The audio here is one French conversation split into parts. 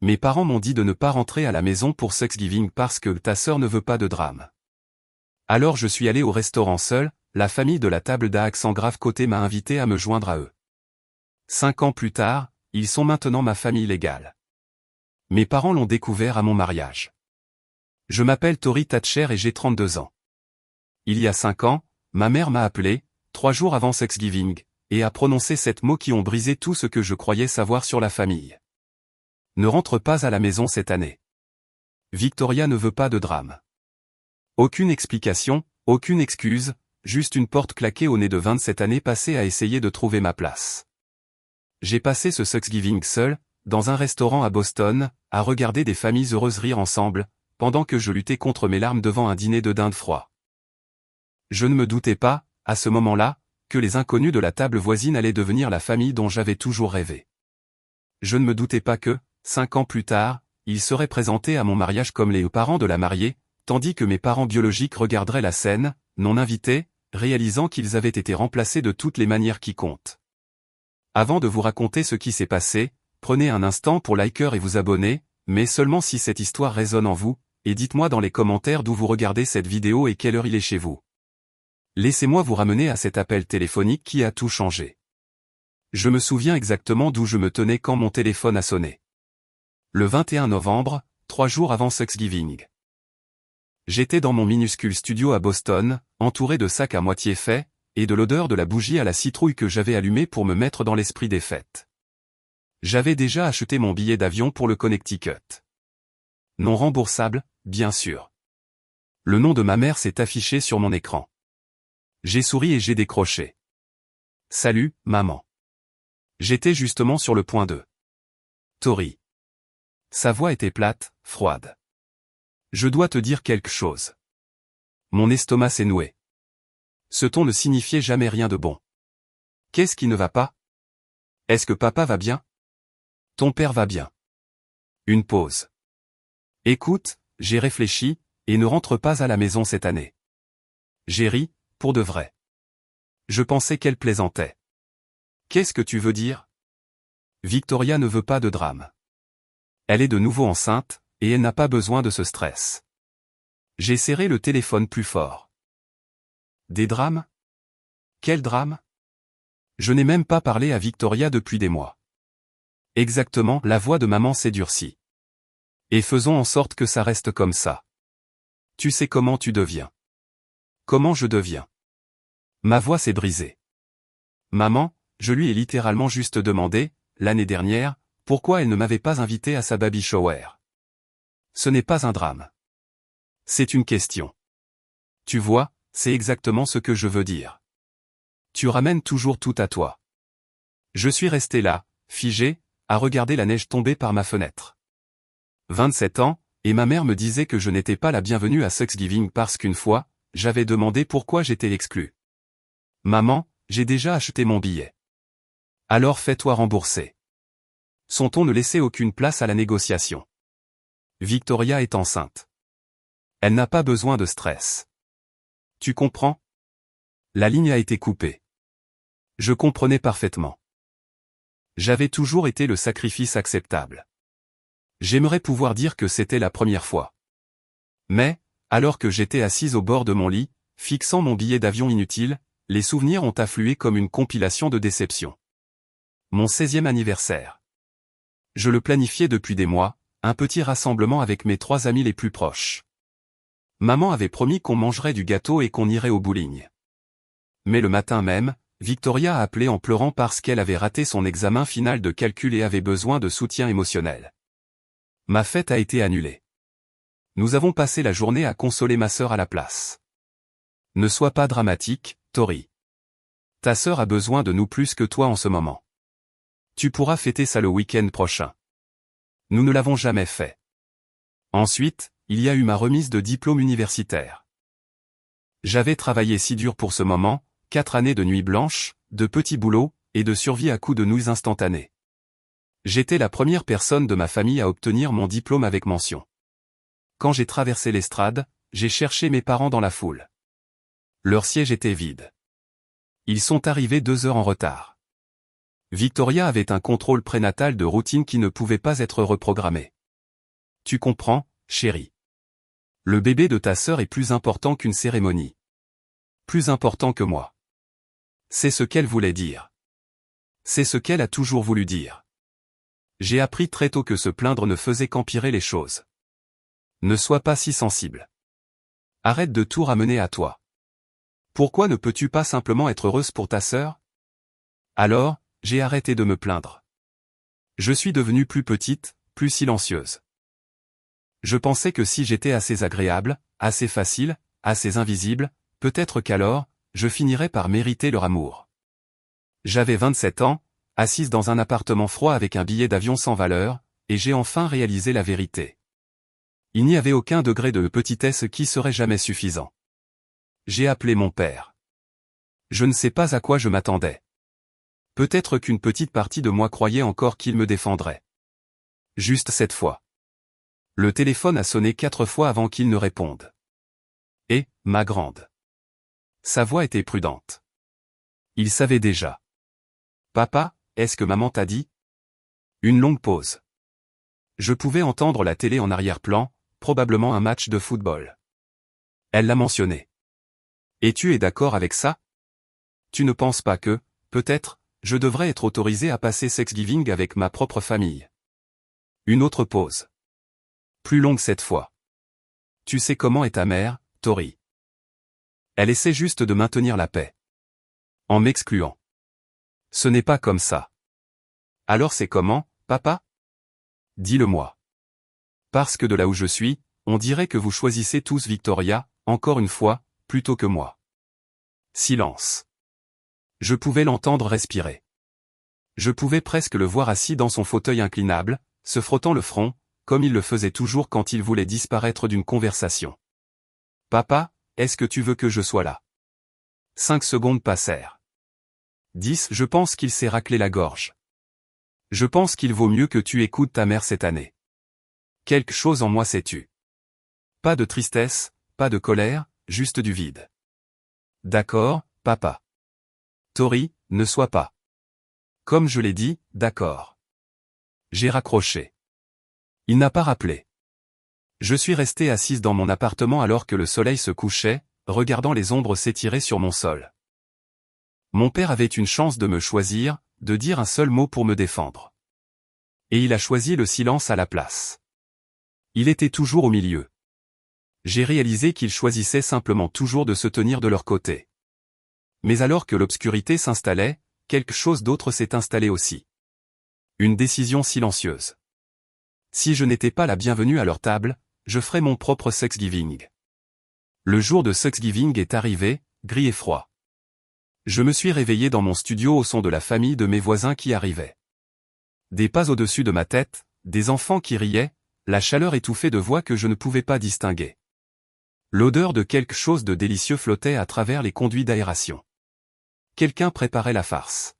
Mes parents m'ont dit de ne pas rentrer à la maison pour Thanksgiving parce que ta sœur ne veut pas de drame. Alors je suis allé au restaurant seul, la famille de la table d'à accent grave côté m'a invité à me joindre à eux. 5 ans plus tard, ils sont maintenant ma famille légale. Mes parents l'ont découvert à mon mariage. Je m'appelle Tori Thatcher et j'ai 32 ans. Il y a 5 ans, ma mère m'a appelé, 3 jours avant Thanksgiving, et a prononcé 7 mots qui ont brisé tout ce que je croyais savoir sur la famille. Ne rentre pas à la maison cette année. Victoria ne veut pas de drame. Aucune explication, aucune excuse, juste une porte claquée au nez de 27 années passées à essayer de trouver ma place. J'ai passé ce Thanksgiving seul, dans un restaurant à Boston, à regarder des familles heureuses rire ensemble, pendant que je luttais contre mes larmes devant un dîner de dinde froid. Je ne me doutais pas, à ce moment-là, que les inconnus de la table voisine allaient devenir la famille dont j'avais toujours rêvé. Je ne me doutais pas que, 5 ans plus tard, ils seraient présentés à mon mariage comme les parents de la mariée, tandis que mes parents biologiques regarderaient la scène, non invités, réalisant qu'ils avaient été remplacés de toutes les manières qui comptent. Avant de vous raconter ce qui s'est passé, prenez un instant pour liker et vous abonner, mais seulement si cette histoire résonne en vous, et dites-moi dans les commentaires d'où vous regardez cette vidéo et quelle heure il est chez vous. Laissez-moi vous ramener à cet appel téléphonique qui a tout changé. Je me souviens exactement d'où je me tenais quand mon téléphone a sonné. Le 21 novembre, 3 jours avant Thanksgiving. J'étais dans mon minuscule studio à Boston, entouré de sacs à moitié faits, et de l'odeur de la bougie à la citrouille que j'avais allumée pour me mettre dans l'esprit des fêtes. J'avais déjà acheté mon billet d'avion pour le Connecticut. Non remboursable, bien sûr. Le nom de ma mère s'est affiché sur mon écran. J'ai souri et j'ai décroché. Salut, maman. J'étais justement sur le point de. Tori. Sa voix était plate, froide. Je dois te dire quelque chose. Mon estomac s'est noué. Ce ton ne signifiait jamais rien de bon. Qu'est-ce qui ne va pas? Est-ce que papa va bien? Ton père va bien. Une pause. Écoute, j'ai réfléchi, et ne rentre pas à la maison cette année. J'ai ri, pour de vrai. Je pensais qu'elle plaisantait. Qu'est-ce que tu veux dire? Victoria ne veut pas de drame. Elle est de nouveau enceinte, et elle n'a pas besoin de ce stress. J'ai serré le téléphone plus fort. Des drames? Quel drame? Je n'ai même pas parlé à Victoria depuis des mois. Exactement, la voix de maman s'est durcie. Et faisons en sorte que ça reste comme ça. Tu sais comment tu deviens. Comment je deviens? Ma voix s'est brisée. Maman, je lui ai littéralement juste demandé, l'année dernière, pourquoi elle ne m'avait pas invité à sa baby shower. Ce n'est pas un drame. C'est une question. Tu vois, c'est exactement ce que je veux dire. Tu ramènes toujours tout à toi. Je suis resté là, figé, à regarder la neige tomber par ma fenêtre. 27 ans, et ma mère me disait que je n'étais pas la bienvenue à Thanksgiving parce qu'une fois, j'avais demandé pourquoi j'étais exclu. Maman, j'ai déjà acheté mon billet. Alors fais-toi rembourser. Son ton ne laissait aucune place à la négociation. Victoria est enceinte. Elle n'a pas besoin de stress. Tu comprends? La ligne a été coupée. Je comprenais parfaitement. J'avais toujours été le sacrifice acceptable. J'aimerais pouvoir dire que c'était la première fois. Mais, alors que j'étais assise au bord de mon lit, fixant mon billet d'avion inutile, les souvenirs ont afflué comme une compilation de déceptions. Mon 16e anniversaire. Je le planifiais depuis des mois, un petit rassemblement avec mes 3 amis les plus proches. Maman avait promis qu'on mangerait du gâteau et qu'on irait au bowling. Mais le matin même, Victoria a appelé en pleurant parce qu'elle avait raté son examen final de calcul et avait besoin de soutien émotionnel. Ma fête a été annulée. Nous avons passé la journée à consoler ma sœur à la place. Ne sois pas dramatique, Tori. Ta sœur a besoin de nous plus que toi en ce moment. Tu pourras fêter ça le week-end prochain. Nous ne l'avons jamais fait. Ensuite, il y a eu ma remise de diplôme universitaire. J'avais travaillé si dur pour ce moment, 4 années de nuits blanches, de petits boulots, et de survie à coups de nouilles instantanées. J'étais la première personne de ma famille à obtenir mon diplôme avec mention. Quand j'ai traversé l'estrade, j'ai cherché mes parents dans la foule. Leur siège était vide. Ils sont arrivés 2 heures en retard. Victoria avait un contrôle prénatal de routine qui ne pouvait pas être reprogrammé. Tu comprends, chérie. Le bébé de ta sœur est plus important qu'une cérémonie. Plus important que moi. C'est ce qu'elle voulait dire. C'est ce qu'elle a toujours voulu dire. J'ai appris très tôt que se plaindre ne faisait qu'empirer les choses. Ne sois pas si sensible. Arrête de tout ramener à toi. Pourquoi ne peux-tu pas simplement être heureuse pour ta sœur? Alors, j'ai arrêté de me plaindre. Je suis devenue plus petite, plus silencieuse. Je pensais que si j'étais assez agréable, assez facile, assez invisible, peut-être qu'alors, je finirais par mériter leur amour. J'avais 27 ans, assise dans un appartement froid avec un billet d'avion sans valeur, et j'ai enfin réalisé la vérité. Il n'y avait aucun degré de petitesse qui serait jamais suffisant. J'ai appelé mon père. Je ne sais pas à quoi je m'attendais. Peut-être qu'une petite partie de moi croyait encore qu'il me défendrait. Juste cette fois. Le téléphone a sonné 4 fois avant qu'il ne réponde. Et, ma grande. Sa voix était prudente. Il savait déjà. Papa, est-ce que maman t'a dit? Une longue pause. Je pouvais entendre la télé en arrière-plan, probablement un match de football. Elle l'a mentionné. Et tu es d'accord avec ça? Tu ne penses pas que, peut-être, je devrais être autorisé à passer Thanksgiving avec ma propre famille? Une autre pause. Plus longue cette fois. Tu sais comment est ta mère, Tori. Elle essaie juste de maintenir la paix. En m'excluant. Ce n'est pas comme ça. Alors c'est comment, papa? Dis-le-moi. Parce que de là où je suis, on dirait que vous choisissez tous Victoria, encore une fois, plutôt que moi. Silence. Je pouvais l'entendre respirer. Je pouvais presque le voir assis dans son fauteuil inclinable, se frottant le front, comme il le faisait toujours quand il voulait disparaître d'une conversation. Papa, est-ce que tu veux que je sois là? 5 secondes passèrent. 10, je pense qu'il s'est raclé la gorge. Je pense qu'il vaut mieux que tu écoutes ta mère cette année. Quelque chose en moi s'est tu. Pas de tristesse, pas de colère, juste du vide. D'accord, papa. Tori, ne sois pas. Comme je l'ai dit, d'accord. J'ai raccroché. Il n'a pas rappelé. Je suis restée assise dans mon appartement alors que le soleil se couchait, regardant les ombres s'étirer sur mon sol. Mon père avait une chance de me choisir, de dire un seul mot pour me défendre. Et il a choisi le silence à la place. Il était toujours au milieu. J'ai réalisé qu'il choisissait simplement toujours de se tenir de leur côté. Mais alors que l'obscurité s'installait, quelque chose d'autre s'est installé aussi. Une décision silencieuse. Si je n'étais pas la bienvenue à leur table, je ferais mon propre Thanksgiving. Le jour de Thanksgiving est arrivé, gris et froid. Je me suis réveillé dans mon studio au son de la famille de mes voisins qui arrivaient. Des pas au-dessus de ma tête, des enfants qui riaient, la chaleur étouffée de voix que je ne pouvais pas distinguer. L'odeur de quelque chose de délicieux flottait à travers les conduits d'aération. Quelqu'un préparait la farce.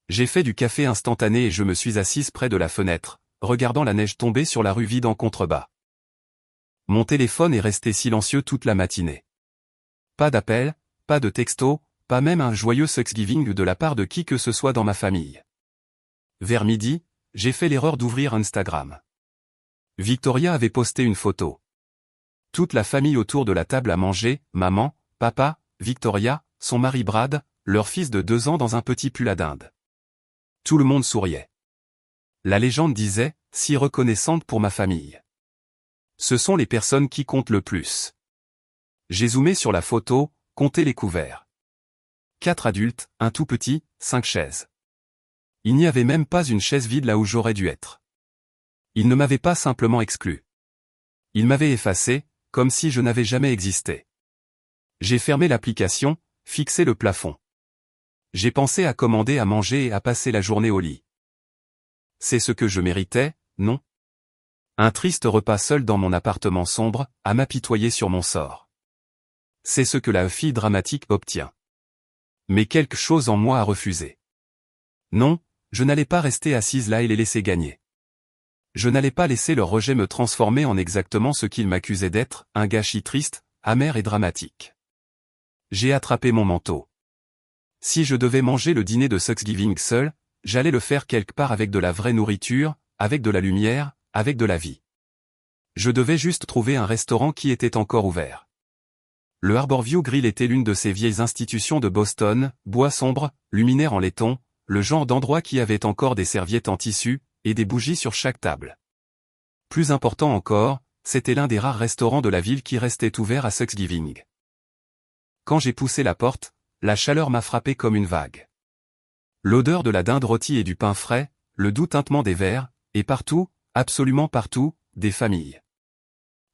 J'ai fait du café instantané et je me suis assise près de la fenêtre, regardant la neige tomber sur la rue vide en contrebas. Mon téléphone est resté silencieux toute la matinée. Pas d'appel, pas de texto, pas même un joyeux Thanksgiving de la part de qui que ce soit dans ma famille. Vers midi, j'ai fait l'erreur d'ouvrir Instagram. Victoria avait posté une photo. Toute la famille autour de la table à manger, maman, papa, Victoria, son mari Brad, leur fils de 2 ans dans un petit pull à dinde. Tout le monde souriait. La légende disait, si reconnaissante pour ma famille. Ce sont les personnes qui comptent le plus. J'ai zoomé sur la photo, compté les couverts. 4 adultes, un tout petit, 5 chaises. Il n'y avait même pas une chaise vide là où j'aurais dû être. Il ne m'avait pas simplement exclu. Il m'avait effacé, comme si je n'avais jamais existé. J'ai fermé l'application, fixé le plafond. J'ai pensé à commander à manger et à passer la journée au lit. C'est ce que je méritais, non? Un triste repas seul dans mon appartement sombre, à m'apitoyer sur mon sort. C'est ce que la fille dramatique obtient. Mais quelque chose en moi a refusé. Non, je n'allais pas rester assise là et les laisser gagner. Je n'allais pas laisser leur rejet me transformer en exactement ce qu'ils m'accusaient d'être, un gâchis triste, amer et dramatique. J'ai attrapé mon manteau. Si je devais manger le dîner de Thanksgiving seul, j'allais le faire quelque part avec de la vraie nourriture, avec de la lumière, avec de la vie. Je devais juste trouver un restaurant qui était encore ouvert. Le Harborview Grill était l'une de ces vieilles institutions de Boston, bois sombre, luminaire en laiton, le genre d'endroit qui avait encore des serviettes en tissu, et des bougies sur chaque table. Plus important encore, c'était l'un des rares restaurants de la ville qui restait ouvert à Thanksgiving. Quand j'ai poussé la porte, la chaleur m'a frappé comme une vague. L'odeur de la dinde rôtie et du pain frais, le doux tintement des verres, et partout, absolument partout, des familles.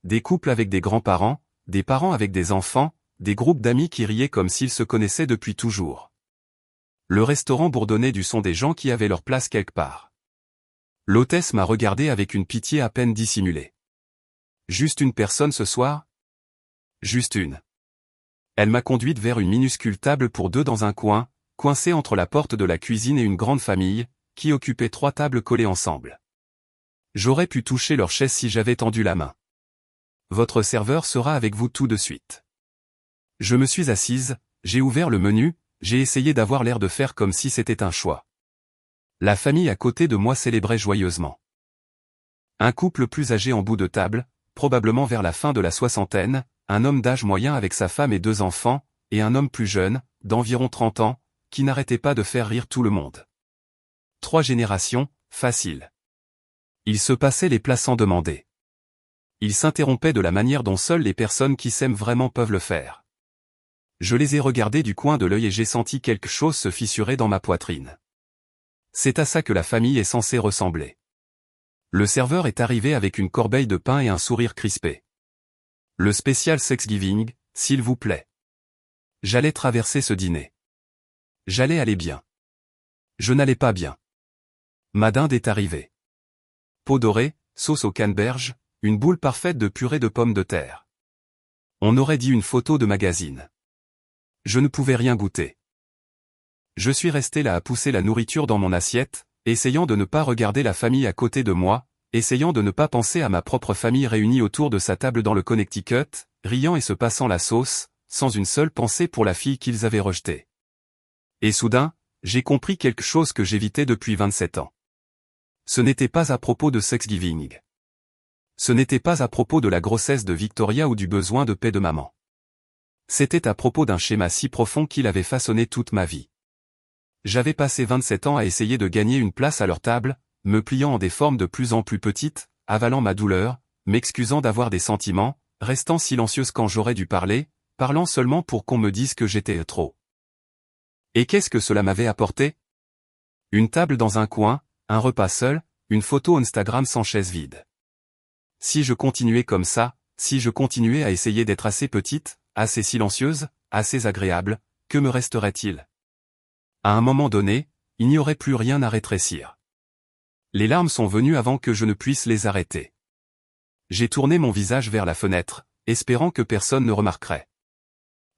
Des couples avec des grands-parents, des parents avec des enfants, des groupes d'amis qui riaient comme s'ils se connaissaient depuis toujours. Le restaurant bourdonnait du son des gens qui avaient leur place quelque part. L'hôtesse m'a regardé avec une pitié à peine dissimulée. Juste une personne ce soir? Juste une. Elle m'a conduite vers une minuscule table pour deux dans un coin, coincée entre la porte de la cuisine et une grande famille, qui occupait 3 tables collées ensemble. J'aurais pu toucher leur chaise si j'avais tendu la main. Votre serveur sera avec vous tout de suite. Je me suis assise, j'ai ouvert le menu, j'ai essayé d'avoir l'air de faire comme si c'était un choix. La famille à côté de moi célébrait joyeusement. Un couple plus âgé en bout de table, probablement vers la fin de la soixantaine, un homme d'âge moyen avec sa femme et 2 enfants, et un homme plus jeune, d'environ 30 ans, qui n'arrêtait pas de faire rire tout le monde. 3 générations, facile. Ils se passaient les plats sans demander. Ils s'interrompaient de la manière dont seules les personnes qui s'aiment vraiment peuvent le faire. Je les ai regardés du coin de l'œil et j'ai senti quelque chose se fissurer dans ma poitrine. C'est à ça que la famille est censée ressembler. Le serveur est arrivé avec une corbeille de pain et un sourire crispé. Le spécial Thanksgiving, s'il vous plaît. J'allais traverser ce dîner. J'allais aller bien. Je n'allais pas bien. Ma dinde est arrivée. Peau dorée, sauce au canneberge, une boule parfaite de purée de pommes de terre. On aurait dit une photo de magazine. Je ne pouvais rien goûter. Je suis resté là à pousser la nourriture dans mon assiette, essayant de ne pas regarder la famille à côté de moi, essayant de ne pas penser à ma propre famille réunie autour de sa table dans le Connecticut, riant et se passant la sauce, sans une seule pensée pour la fille qu'ils avaient rejetée. Et soudain, j'ai compris quelque chose que j'évitais depuis 27 ans. Ce n'était pas à propos de Thanksgiving. Ce n'était pas à propos de la grossesse de Victoria ou du besoin de paix de maman. C'était à propos d'un schéma si profond qu'il avait façonné toute ma vie. J'avais passé 27 ans à essayer de gagner une place à leur table, me pliant en des formes de plus en plus petites, avalant ma douleur, m'excusant d'avoir des sentiments, restant silencieuse quand j'aurais dû parler, parlant seulement pour qu'on me dise que j'étais trop. Et qu'est-ce que cela m'avait apporté? Une table dans un coin, un repas seul, une photo Instagram sans chaise vide. Si je continuais comme ça, si je continuais à essayer d'être assez petite, assez silencieuse, assez agréable, que me resterait-il? À un moment donné, il n'y aurait plus rien à rétrécir. Les larmes sont venues avant que je ne puisse les arrêter. J'ai tourné mon visage vers la fenêtre, espérant que personne ne remarquerait.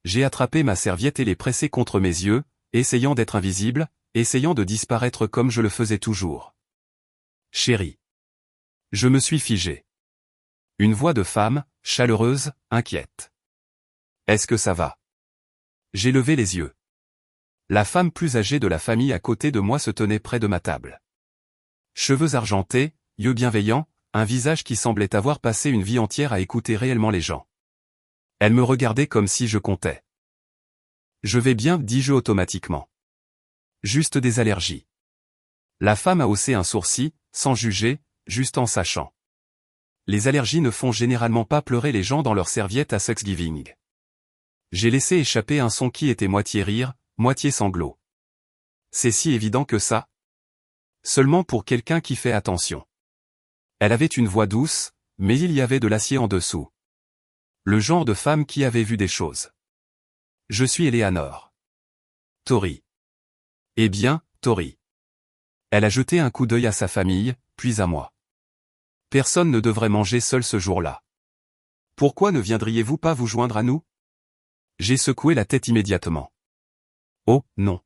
J'ai attrapé ma serviette et l'ai pressée contre mes yeux, essayant d'être invisible, essayant de disparaître comme je le faisais toujours. Chérie. Je me suis figé. Une voix de femme, chaleureuse, inquiète. Est-ce que ça va? J'ai levé les yeux. La femme plus âgée de la famille à côté de moi se tenait près de ma table. Cheveux argentés, yeux bienveillants, un visage qui semblait avoir passé une vie entière à écouter réellement les gens. Elle me regardait comme si je comptais. Je vais bien, dis-je automatiquement. Juste des allergies. La femme a haussé un sourcil, sans juger, juste en sachant. Les allergies ne font généralement pas pleurer les gens dans leurs serviettes à Thanksgiving. J'ai laissé échapper un son qui était moitié rire, moitié sanglot. C'est si évident que ça? Seulement pour quelqu'un qui fait attention. Elle avait une voix douce, mais il y avait de l'acier en dessous. Le genre de femme qui avait vu des choses. Je suis Eleanor. Tori. Eh bien, Tori. Elle a jeté un coup d'œil à sa famille, puis à moi. Personne ne devrait manger seul ce jour-là. Pourquoi ne viendriez-vous pas vous joindre à nous? J'ai secoué la tête immédiatement. Oh, non.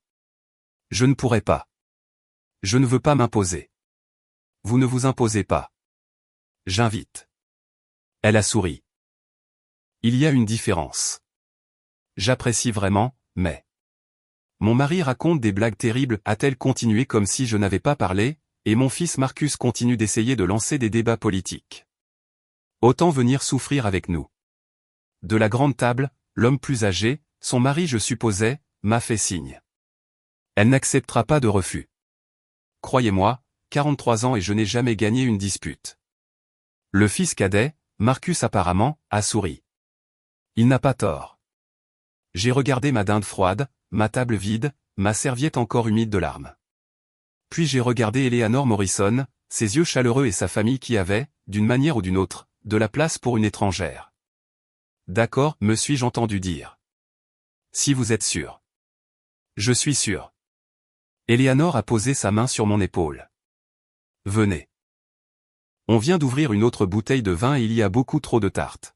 Je ne pourrais pas. Je ne veux pas m'imposer. Vous ne vous imposez pas. J'invite. Elle a souri. Il y a une différence. J'apprécie vraiment, mais... Mon mari raconte des blagues terribles, a-t-elle continué comme si je n'avais pas parlé, et mon fils Marcus continue d'essayer de lancer des débats politiques. Autant venir souffrir avec nous. De la grande table, l'homme plus âgé, son mari je supposais, m'a fait signe. Elle n'acceptera pas de refus. Croyez-moi, 43 ans et je n'ai jamais gagné une dispute. Le fils cadet, Marcus apparemment, a souri. Il n'a pas tort. J'ai regardé ma dinde froide, ma table vide, ma serviette encore humide de larmes. Puis j'ai regardé Eleanor Morrison, ses yeux chaleureux et sa famille qui avaient, d'une manière ou d'une autre, de la place pour une étrangère. D'accord, me suis-je entendu dire. Si vous êtes sûr. Je suis sûr. Eleanor a posé sa main sur mon épaule. Venez. On vient d'ouvrir une autre bouteille de vin et il y a beaucoup trop de tartes.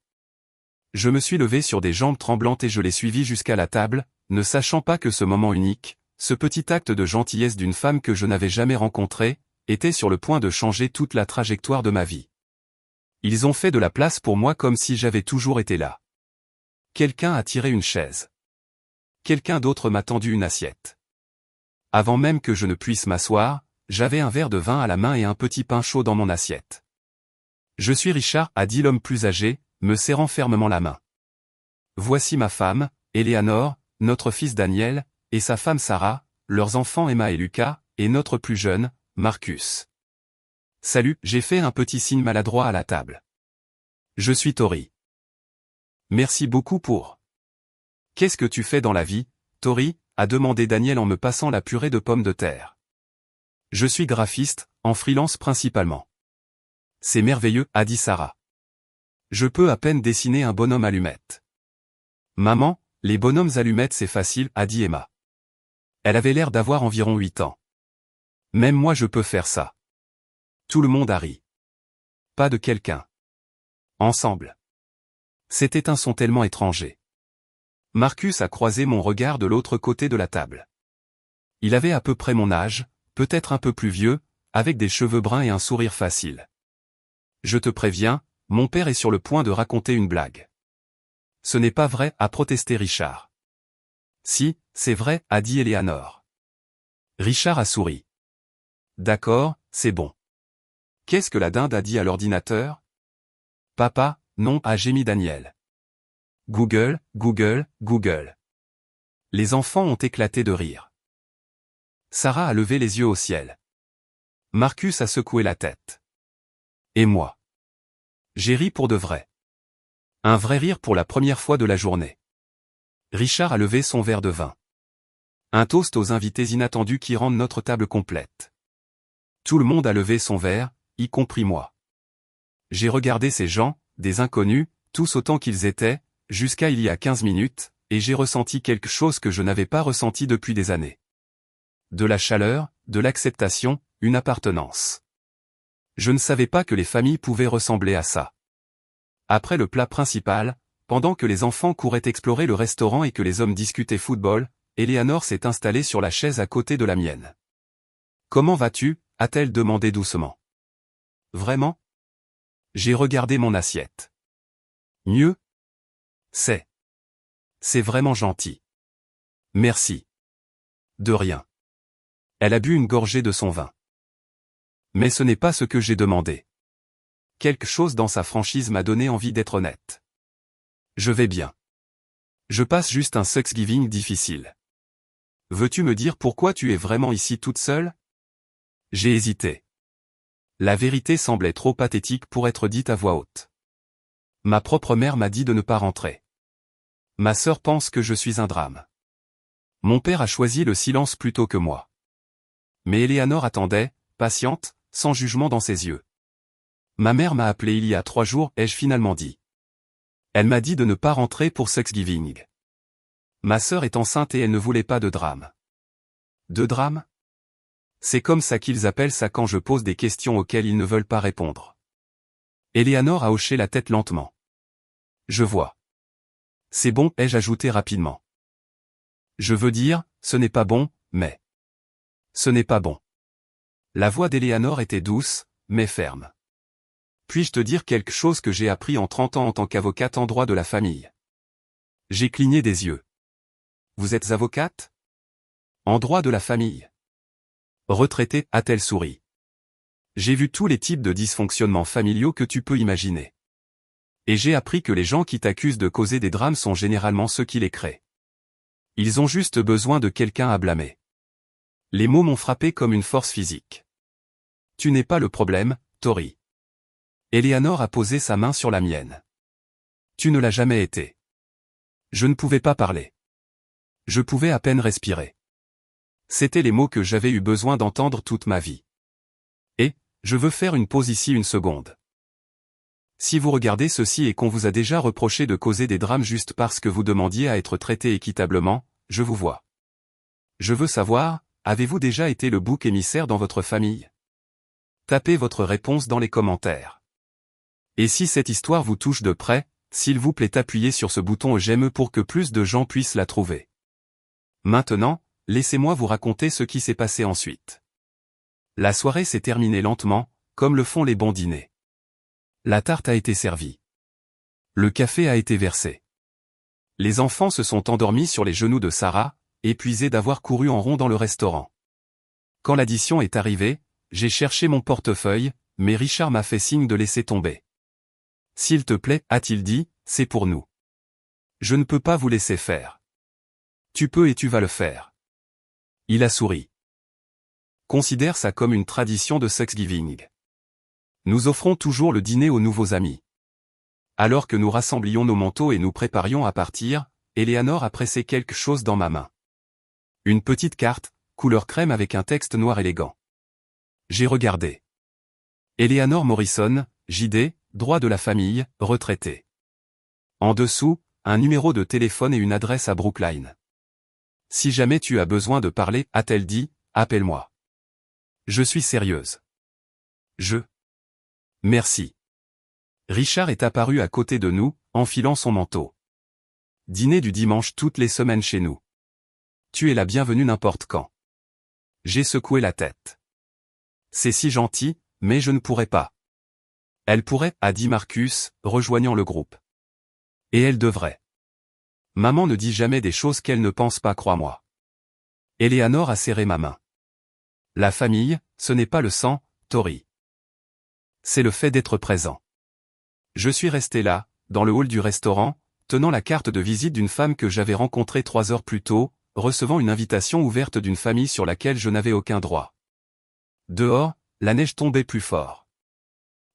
Je me suis levé sur des jambes tremblantes et je l'ai suivi jusqu'à la table, ne sachant pas que ce moment unique, ce petit acte de gentillesse d'une femme que je n'avais jamais rencontrée, était sur le point de changer toute la trajectoire de ma vie. Ils ont fait de la place pour moi comme si j'avais toujours été là. Quelqu'un a tiré une chaise. Quelqu'un d'autre m'a tendu une assiette. Avant même que je ne puisse m'asseoir, j'avais un verre de vin à la main et un petit pain chaud dans mon assiette. Je suis Richard, a dit l'homme plus âgé, me serrant fermement la main. Voici ma femme, Eleanor, notre fils Daniel, et sa femme Sarah, leurs enfants Emma et Lucas, et notre plus jeune, Marcus. Salut, j'ai fait un petit signe maladroit à la table. Je suis Tori. Merci beaucoup pour. Qu'est-ce que tu fais dans la vie, Tori, a demandé Daniel en me passant la purée de pommes de terre. Je suis graphiste, en freelance principalement. C'est merveilleux, a dit Sarah. Je peux à peine dessiner un bonhomme allumette. Maman, les bonhommes allumettes c'est facile, a dit Emma. Elle avait l'air d'avoir environ 8 ans. Même moi je peux faire ça. Tout le monde a ri. Pas de quelqu'un. Ensemble. C'était un son tellement étranger. Marcus a croisé mon regard de l'autre côté de la table. Il avait à peu près mon âge, peut-être un peu plus vieux, avec des cheveux bruns et un sourire facile. Je te préviens, mon père est sur le point de raconter une blague. Ce n'est pas vrai, a protesté Richard. Si, c'est vrai, a dit Eleanor. Richard a souri. D'accord, c'est bon. Qu'est-ce que la dinde a dit à l'ordinateur? Papa, non, a gémi Daniel. Google, Google, Google. Les enfants ont éclaté de rire. Sarah a levé les yeux au ciel. Marcus a secoué la tête. Et moi? J'ai ri pour de vrai. Un vrai rire pour la première fois de la journée. Richard a levé son verre de vin. Un toast aux invités inattendus qui rendent notre table complète. Tout le monde a levé son verre, y compris moi. J'ai regardé ces gens, des inconnus, tous autant qu'ils étaient, jusqu'à il y a 15 minutes, et j'ai ressenti quelque chose que je n'avais pas ressenti depuis des années. De la chaleur, de l'acceptation, une appartenance. Je ne savais pas que les familles pouvaient ressembler à ça. Après le plat principal, pendant que les enfants couraient explorer le restaurant et que les hommes discutaient football, Eleanor s'est installée sur la chaise à côté de la mienne. « Comment vas-tu » a-t-elle demandé doucement. « Vraiment ?» J'ai regardé mon assiette. « Mieux ?» C'est vraiment gentil. Merci. De rien. Elle a bu une gorgée de son vin. Mais ce n'est pas ce que j'ai demandé. Quelque chose dans sa franchise m'a donné envie d'être honnête. Je vais bien. Je passe juste un Thanksgiving difficile. Veux-tu me dire pourquoi tu es vraiment ici toute seule? J'ai hésité. La vérité semblait trop pathétique pour être dite à voix haute. Ma propre mère m'a dit de ne pas rentrer. Ma sœur pense que je suis un drame. Mon père a choisi le silence plutôt que moi. Mais Eleanor attendait, patiente, sans jugement dans ses yeux. Ma mère m'a appelé il y a 3 jours, ai-je finalement dit. Elle m'a dit de ne pas rentrer pour Thanksgiving. Ma sœur est enceinte et elle ne voulait pas de drame. De drame? C'est comme ça qu'ils appellent ça quand je pose des questions auxquelles ils ne veulent pas répondre. Eleanor a hoché la tête lentement. Je vois. C'est bon, ai-je ajouté rapidement. Je veux dire, ce n'est pas bon, mais... Ce n'est pas bon. La voix d'Eleanor était douce, mais ferme. Puis-je te dire quelque chose que j'ai appris en 30 ans en tant qu'avocate en droit de la famille? J'ai cligné des yeux. Vous êtes avocate? En droit de la famille. Retraitée, a-t-elle souri. J'ai vu tous les types de dysfonctionnements familiaux que tu peux imaginer. Et j'ai appris que les gens qui t'accusent de causer des drames sont généralement ceux qui les créent. Ils ont juste besoin de quelqu'un à blâmer. Les mots m'ont frappé comme une force physique. Tu n'es pas le problème, Tori. Eleanor a posé sa main sur la mienne. Tu ne l'as jamais été. Je ne pouvais pas parler. Je pouvais à peine respirer. C'étaient les mots que j'avais eu besoin d'entendre toute ma vie. Et, je veux faire une pause ici une seconde. Si vous regardez ceci et qu'on vous a déjà reproché de causer des drames juste parce que vous demandiez à être traité équitablement, je vous vois. Je veux savoir, avez-vous déjà été le bouc émissaire dans votre famille? Tapez votre réponse dans les commentaires. Et si cette histoire vous touche de près, s'il vous plaît appuyez sur ce bouton j'aime pour que plus de gens puissent la trouver. Maintenant, laissez-moi vous raconter ce qui s'est passé ensuite. La soirée s'est terminée lentement, comme le font les bons dîners. La tarte a été servie. Le café a été versé. Les enfants se sont endormis sur les genoux de Sarah, épuisés d'avoir couru en rond dans le restaurant. Quand l'addition est arrivée, j'ai cherché mon portefeuille, mais Richard m'a fait signe de laisser tomber. S'il te plaît, a-t-il dit, c'est pour nous. Je ne peux pas vous laisser faire. Tu peux et tu vas le faire. Il a souri. Considère ça comme une tradition de Thanksgiving. Nous offrons toujours le dîner aux nouveaux amis. Alors que nous rassemblions nos manteaux et nous préparions à partir, Eleanor a pressé quelque chose dans ma main. Une petite carte, couleur crème avec un texte noir élégant. J'ai regardé. Eleanor Morrison, JD, droit de la famille, retraité. En dessous, un numéro de téléphone et une adresse à Brookline. Si jamais tu as besoin de parler, a-t-elle dit, appelle-moi. Je suis sérieuse. Merci. Richard est apparu à côté de nous, enfilant son manteau. Dîner du dimanche toutes les semaines chez nous. Tu es la bienvenue n'importe quand. J'ai secoué la tête. C'est si gentil, mais je ne pourrais pas. Elle pourrait, a dit Marcus, rejoignant le groupe. Et elle devrait. Maman ne dit jamais des choses qu'elle ne pense pas, crois-moi. Eleanor a serré ma main. La famille, ce n'est pas le sang, Tori. C'est le fait d'être présent. Je suis resté là, dans le hall du restaurant, tenant la carte de visite d'une femme que j'avais rencontrée 3 heures plus tôt, recevant une invitation ouverte d'une famille sur laquelle je n'avais aucun droit. Dehors, la neige tombait plus fort.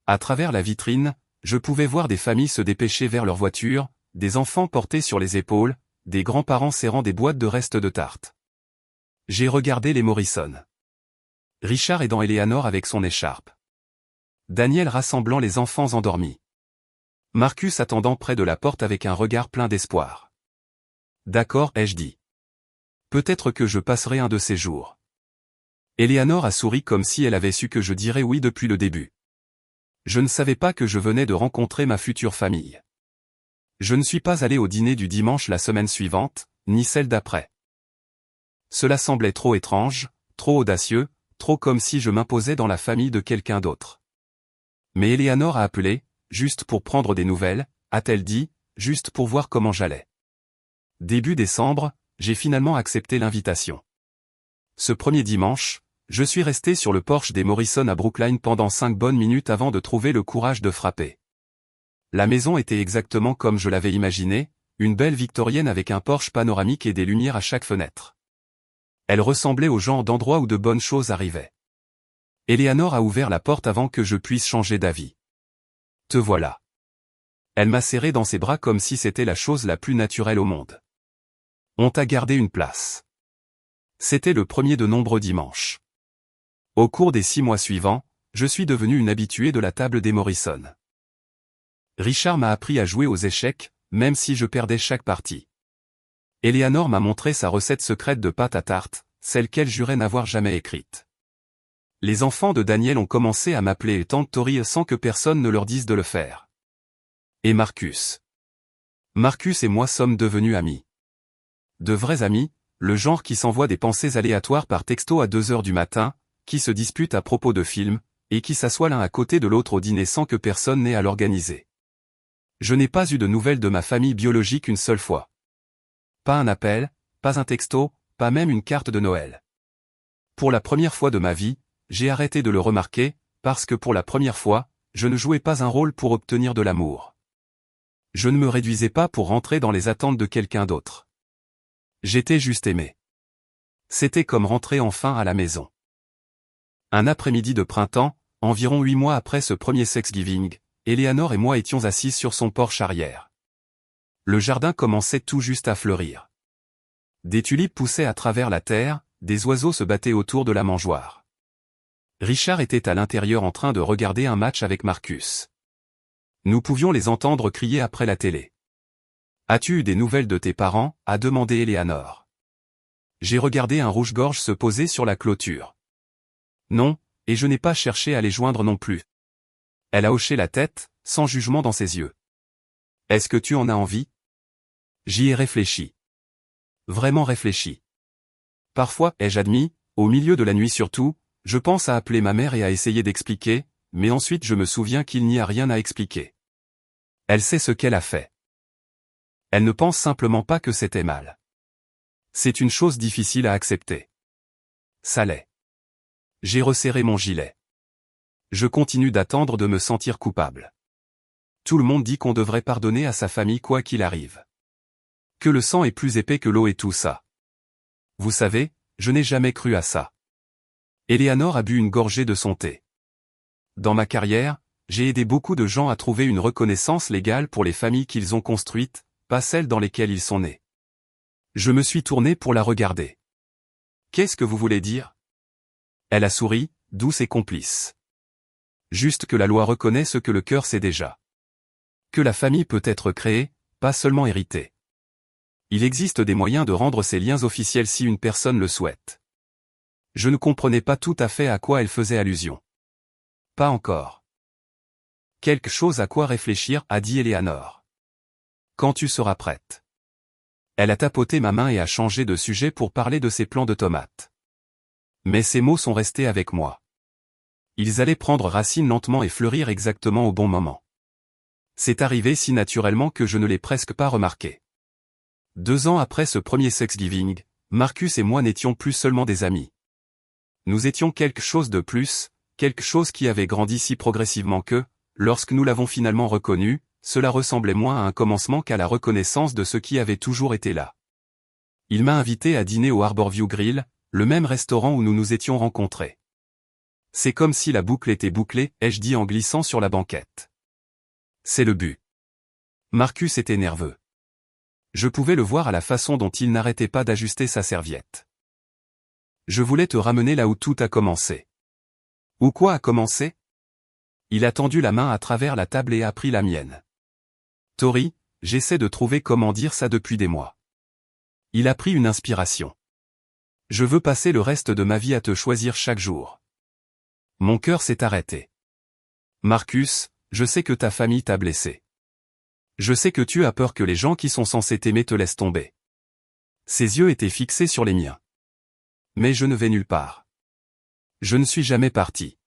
À travers la vitrine, je pouvais voir des familles se dépêcher vers leur voiture, des enfants portés sur les épaules, des grands-parents serrant des boîtes de restes de tarte. J'ai regardé les Morrison. Richard aidant Eleanor avec son écharpe. Daniel rassemblant les enfants endormis. Marcus attendant près de la porte avec un regard plein d'espoir. D'accord, ai-je dit. Peut-être que je passerai un de ces jours. Eleanor a souri comme si elle avait su que je dirais oui depuis le début. Je ne savais pas que je venais de rencontrer ma future famille. Je ne suis pas allé au dîner du dimanche la semaine suivante, ni celle d'après. Cela semblait trop étrange, trop audacieux, trop comme si je m'imposais dans la famille de quelqu'un d'autre. Mais Eleanor a appelé, juste pour prendre des nouvelles, a-t-elle dit, juste pour voir comment j'allais. Début décembre, j'ai finalement accepté l'invitation. Ce premier dimanche, je suis resté sur le porche des Morrison à Brookline pendant 5 bonnes minutes avant de trouver le courage de frapper. La maison était exactement comme je l'avais imaginé, une belle victorienne avec un porche panoramique et des lumières à chaque fenêtre. Elle ressemblait au genre d'endroit où de bonnes choses arrivaient. Eleanor a ouvert la porte avant que je puisse changer d'avis. Te voilà. Elle m'a serré dans ses bras comme si c'était la chose la plus naturelle au monde. On t'a gardé une place. C'était le premier de nombreux dimanches. Au cours des 6 mois suivants, je suis devenu une habituée de la table des Morrison. Richard m'a appris à jouer aux échecs, même si je perdais chaque partie. Eleanor m'a montré sa recette secrète de pâte à tarte, celle qu'elle jurait n'avoir jamais écrite. Les enfants de Daniel ont commencé à m'appeler tante Tori sans que personne ne leur dise de le faire. Et Marcus. Marcus et moi sommes devenus amis. De vrais amis, le genre qui s'envoie des pensées aléatoires par texto à 2 heures du matin, qui se disputent à propos de films, et qui s'assoient l'un à côté de l'autre au dîner sans que personne n'ait à l'organiser. Je n'ai pas eu de nouvelles de ma famille biologique une seule fois. Pas un appel, pas un texto, pas même une carte de Noël. Pour la première fois de ma vie, j'ai arrêté de le remarquer, parce que pour la première fois, je ne jouais pas un rôle pour obtenir de l'amour. Je ne me réduisais pas pour rentrer dans les attentes de quelqu'un d'autre. J'étais juste aimé. C'était comme rentrer enfin à la maison. Un après-midi de printemps, environ 8 mois après ce premier Thanksgiving, Eleanor et moi étions assises sur son porche arrière. Le jardin commençait tout juste à fleurir. Des tulipes poussaient à travers la terre, des oiseaux se battaient autour de la mangeoire. Richard était à l'intérieur en train de regarder un match avec Marcus. Nous pouvions les entendre crier après la télé. « As-tu eu des nouvelles de tes parents » a demandé Eleanor. J'ai regardé un rouge-gorge se poser sur la clôture. Non, et je n'ai pas cherché à les joindre non plus. Elle a hoché la tête, sans jugement dans ses yeux. Est-ce que tu en as envie? J'y ai réfléchi. Vraiment réfléchi. Parfois, ai-je admis, au milieu de la nuit surtout, je pense à appeler ma mère et à essayer d'expliquer, mais ensuite je me souviens qu'il n'y a rien à expliquer. Elle sait ce qu'elle a fait. Elle ne pense simplement pas que c'était mal. C'est une chose difficile à accepter. Ça l'est. J'ai resserré mon gilet. Je continue d'attendre de me sentir coupable. Tout le monde dit qu'on devrait pardonner à sa famille quoi qu'il arrive. Que le sang est plus épais que l'eau et tout ça. Vous savez, je n'ai jamais cru à ça. Eleanor a bu une gorgée de son thé. Dans ma carrière, j'ai aidé beaucoup de gens à trouver une reconnaissance légale pour les familles qu'ils ont construites, pas celles dans lesquelles ils sont nés. Je me suis tourné pour la regarder. Qu'est-ce que vous voulez dire? Elle a souri, douce et complice. Juste que la loi reconnaît ce que le cœur sait déjà. Que la famille peut être créée, pas seulement héritée. Il existe des moyens de rendre ces liens officiels si une personne le souhaite. Je ne comprenais pas tout à fait à quoi elle faisait allusion. Pas encore. Quelque chose à quoi réfléchir, a dit Eleanor. Quand tu seras prête. Elle a tapoté ma main et a changé de sujet pour parler de ses plants de tomates. Mais ces mots sont restés avec moi. Ils allaient prendre racine lentement et fleurir exactement au bon moment. C'est arrivé si naturellement que je ne l'ai presque pas remarqué. 2 ans après ce premier Thanksgiving, Marcus et moi n'étions plus seulement des amis. Nous étions quelque chose de plus, quelque chose qui avait grandi si progressivement que, lorsque nous l'avons finalement reconnu, cela ressemblait moins à un commencement qu'à la reconnaissance de ce qui avait toujours été là. Il m'a invité à dîner au Harborview Grill, le même restaurant où nous nous étions rencontrés. C'est comme si la boucle était bouclée, ai-je dit en glissant sur la banquette. C'est le but. Marcus était nerveux. Je pouvais le voir à la façon dont il n'arrêtait pas d'ajuster sa serviette. Je voulais te ramener là où tout a commencé. Où quoi a commencé? Il a tendu la main à travers la table et a pris la mienne. Tori, j'essaie de trouver comment dire ça depuis des mois. Il a pris une inspiration. Je veux passer le reste de ma vie à te choisir chaque jour. Mon cœur s'est arrêté. Marcus, je sais que ta famille t'a blessé. Je sais que tu as peur que les gens qui sont censés t'aimer te laissent tomber. Ses yeux étaient fixés sur les miens. Mais je ne vais nulle part. Je ne suis jamais parti.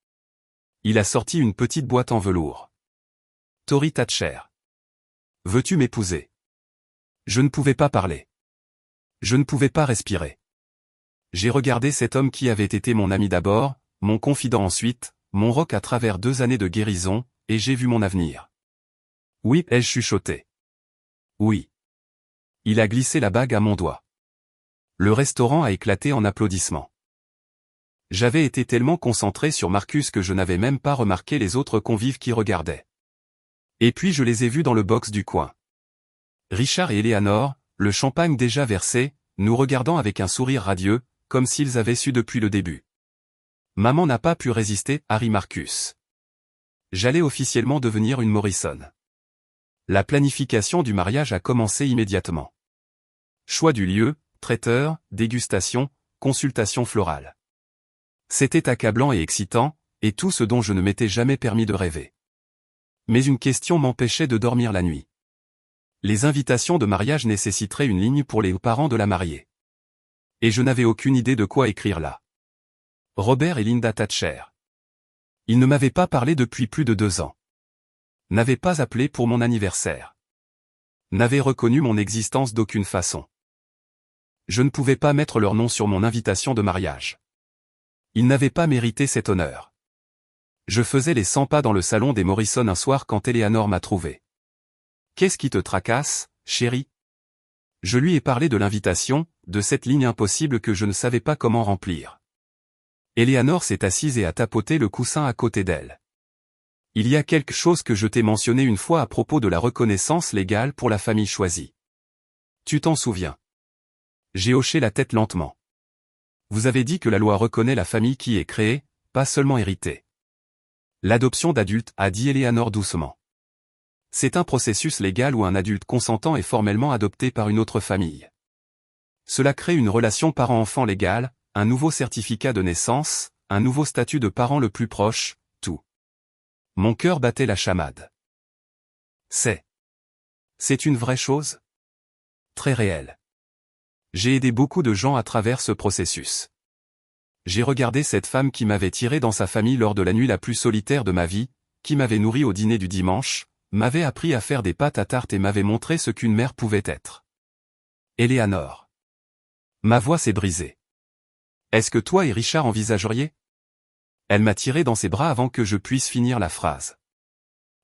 Il a sorti une petite boîte en velours. Tori Thatcher. Veux-tu m'épouser? Je ne pouvais pas parler. Je ne pouvais pas respirer. J'ai regardé cet homme qui avait été mon ami d'abord, mon confident ensuite, mon roc à travers 2 années de guérison, et j'ai vu mon avenir. Oui, ai-je chuchoté. Oui. Il a glissé la bague à mon doigt. Le restaurant a éclaté en applaudissements. J'avais été tellement concentré sur Marcus que je n'avais même pas remarqué les autres convives qui regardaient. Et puis je les ai vus dans le box du coin. Richard et Eleanor, le champagne déjà versé, nous regardant avec un sourire radieux, comme s'ils avaient su depuis le début. Maman n'a pas pu résister, Harry Marcus. J'allais officiellement devenir une Morrison. La planification du mariage a commencé immédiatement. Choix du lieu, traiteur, dégustation, consultation florale. C'était accablant et excitant, et tout ce dont je ne m'étais jamais permis de rêver. Mais une question m'empêchait de dormir la nuit. Les invitations de mariage nécessiteraient une ligne pour les parents de la mariée. Et je n'avais aucune idée de quoi écrire là. Robert et Linda Thatcher. Ils ne m'avaient pas parlé depuis plus de 2 ans. N'avaient pas appelé pour mon anniversaire. N'avaient reconnu mon existence d'aucune façon. Je ne pouvais pas mettre leur nom sur mon invitation de mariage. Ils n'avaient pas mérité cet honneur. Je faisais les 100 pas dans le salon des Morrison un soir quand Eleanor m'a trouvé. Qu'est-ce qui te tracasse, chérie? Je lui ai parlé de l'invitation, de cette ligne impossible que je ne savais pas comment remplir. Eleanor s'est assise et a tapoté le coussin à côté d'elle. Il y a quelque chose que je t'ai mentionné une fois à propos de la reconnaissance légale pour la famille choisie. Tu t'en souviens? J'ai hoché la tête lentement. Vous avez dit que la loi reconnaît la famille qui est créée, pas seulement héritée. L'adoption d'adultes, a dit Eleanor doucement. C'est un processus légal où un adulte consentant est formellement adopté par une autre famille. Cela crée une relation parent-enfant légale, un nouveau certificat de naissance, un nouveau statut de parent le plus proche, tout. Mon cœur battait la chamade. C'est une vraie chose? Très réelle. J'ai aidé beaucoup de gens à travers ce processus. J'ai regardé cette femme qui m'avait tiré dans sa famille lors de la nuit la plus solitaire de ma vie, qui m'avait nourri au dîner du dimanche, m'avait appris à faire des pâtes à tarte et m'avait montré ce qu'une mère pouvait être. Eleanor. Ma voix s'est brisée. Est-ce que toi et Richard envisageriez? Elle m'a tiré dans ses bras avant que je puisse finir la phrase.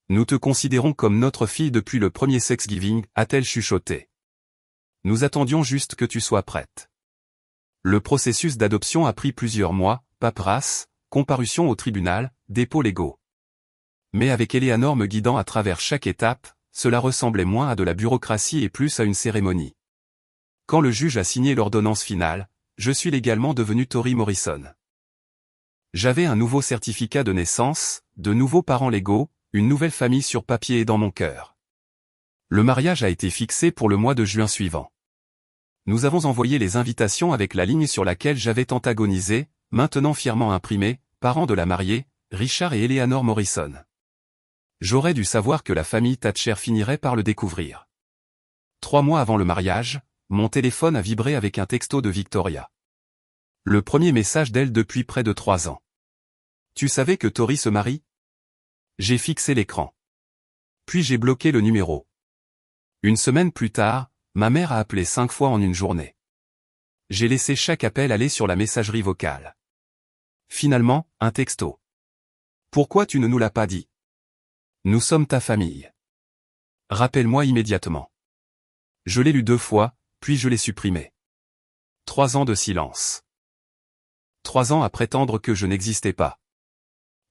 Nous te considérons comme notre fille depuis le premier Thanksgiving, a-t-elle chuchoté. Nous attendions juste que tu sois prête. Le processus d'adoption a pris plusieurs mois, paperasse, comparution au tribunal, dépôts légaux. Mais avec Eleanor me guidant à travers chaque étape, cela ressemblait moins à de la bureaucratie et plus à une cérémonie. Quand le juge a signé l'ordonnance finale, je suis légalement devenu Tori Morrison. J'avais un nouveau certificat de naissance, de nouveaux parents légaux, une nouvelle famille sur papier et dans mon cœur. Le mariage a été fixé pour le mois de juin suivant. Nous avons envoyé les invitations avec la ligne sur laquelle j'avais tant agonisé, maintenant fièrement imprimée, parents de la mariée, Richard et Eleanor Morrison. J'aurais dû savoir que la famille Thatcher finirait par le découvrir. 3 mois avant le mariage, mon téléphone a vibré avec un texto de Victoria. Le premier message d'elle depuis près de 3 ans. Tu savais que Tori se marie? J'ai fixé l'écran. Puis j'ai bloqué le numéro. Une semaine plus tard, ma mère a appelé 5 fois en une journée. J'ai laissé chaque appel aller sur la messagerie vocale. Finalement, un texto. Pourquoi tu ne nous l'as pas dit? Nous sommes ta famille. Rappelle-moi immédiatement. Je l'ai lu 2 fois, puis je l'ai supprimé. 3 ans de silence. 3 ans à prétendre que je n'existais pas.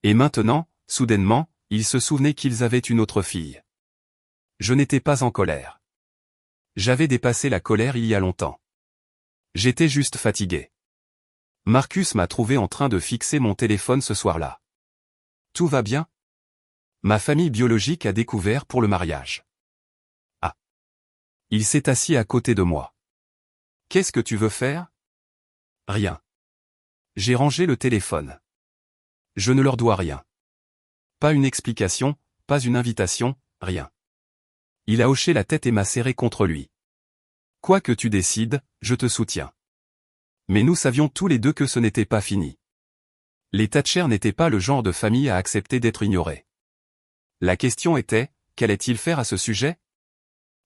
Et maintenant, soudainement, ils se souvenaient qu'ils avaient une autre fille. Je n'étais pas en colère. J'avais dépassé la colère il y a longtemps. J'étais juste fatigué. Marcus m'a trouvé en train de fixer mon téléphone ce soir-là. Tout va bien? Ma famille biologique a découvert pour le mariage. Ah. Il s'est assis à côté de moi. Qu'est-ce que tu veux faire? Rien. J'ai rangé le téléphone. Je ne leur dois rien. Pas une explication, pas une invitation, rien. Il a hoché la tête et m'a serré contre lui. Quoi que tu décides, je te soutiens. Mais nous savions tous les deux que ce n'était pas fini. Les Thatcher n'étaient pas le genre de famille à accepter d'être ignorés. La question était, qu'allait-il faire à ce sujet?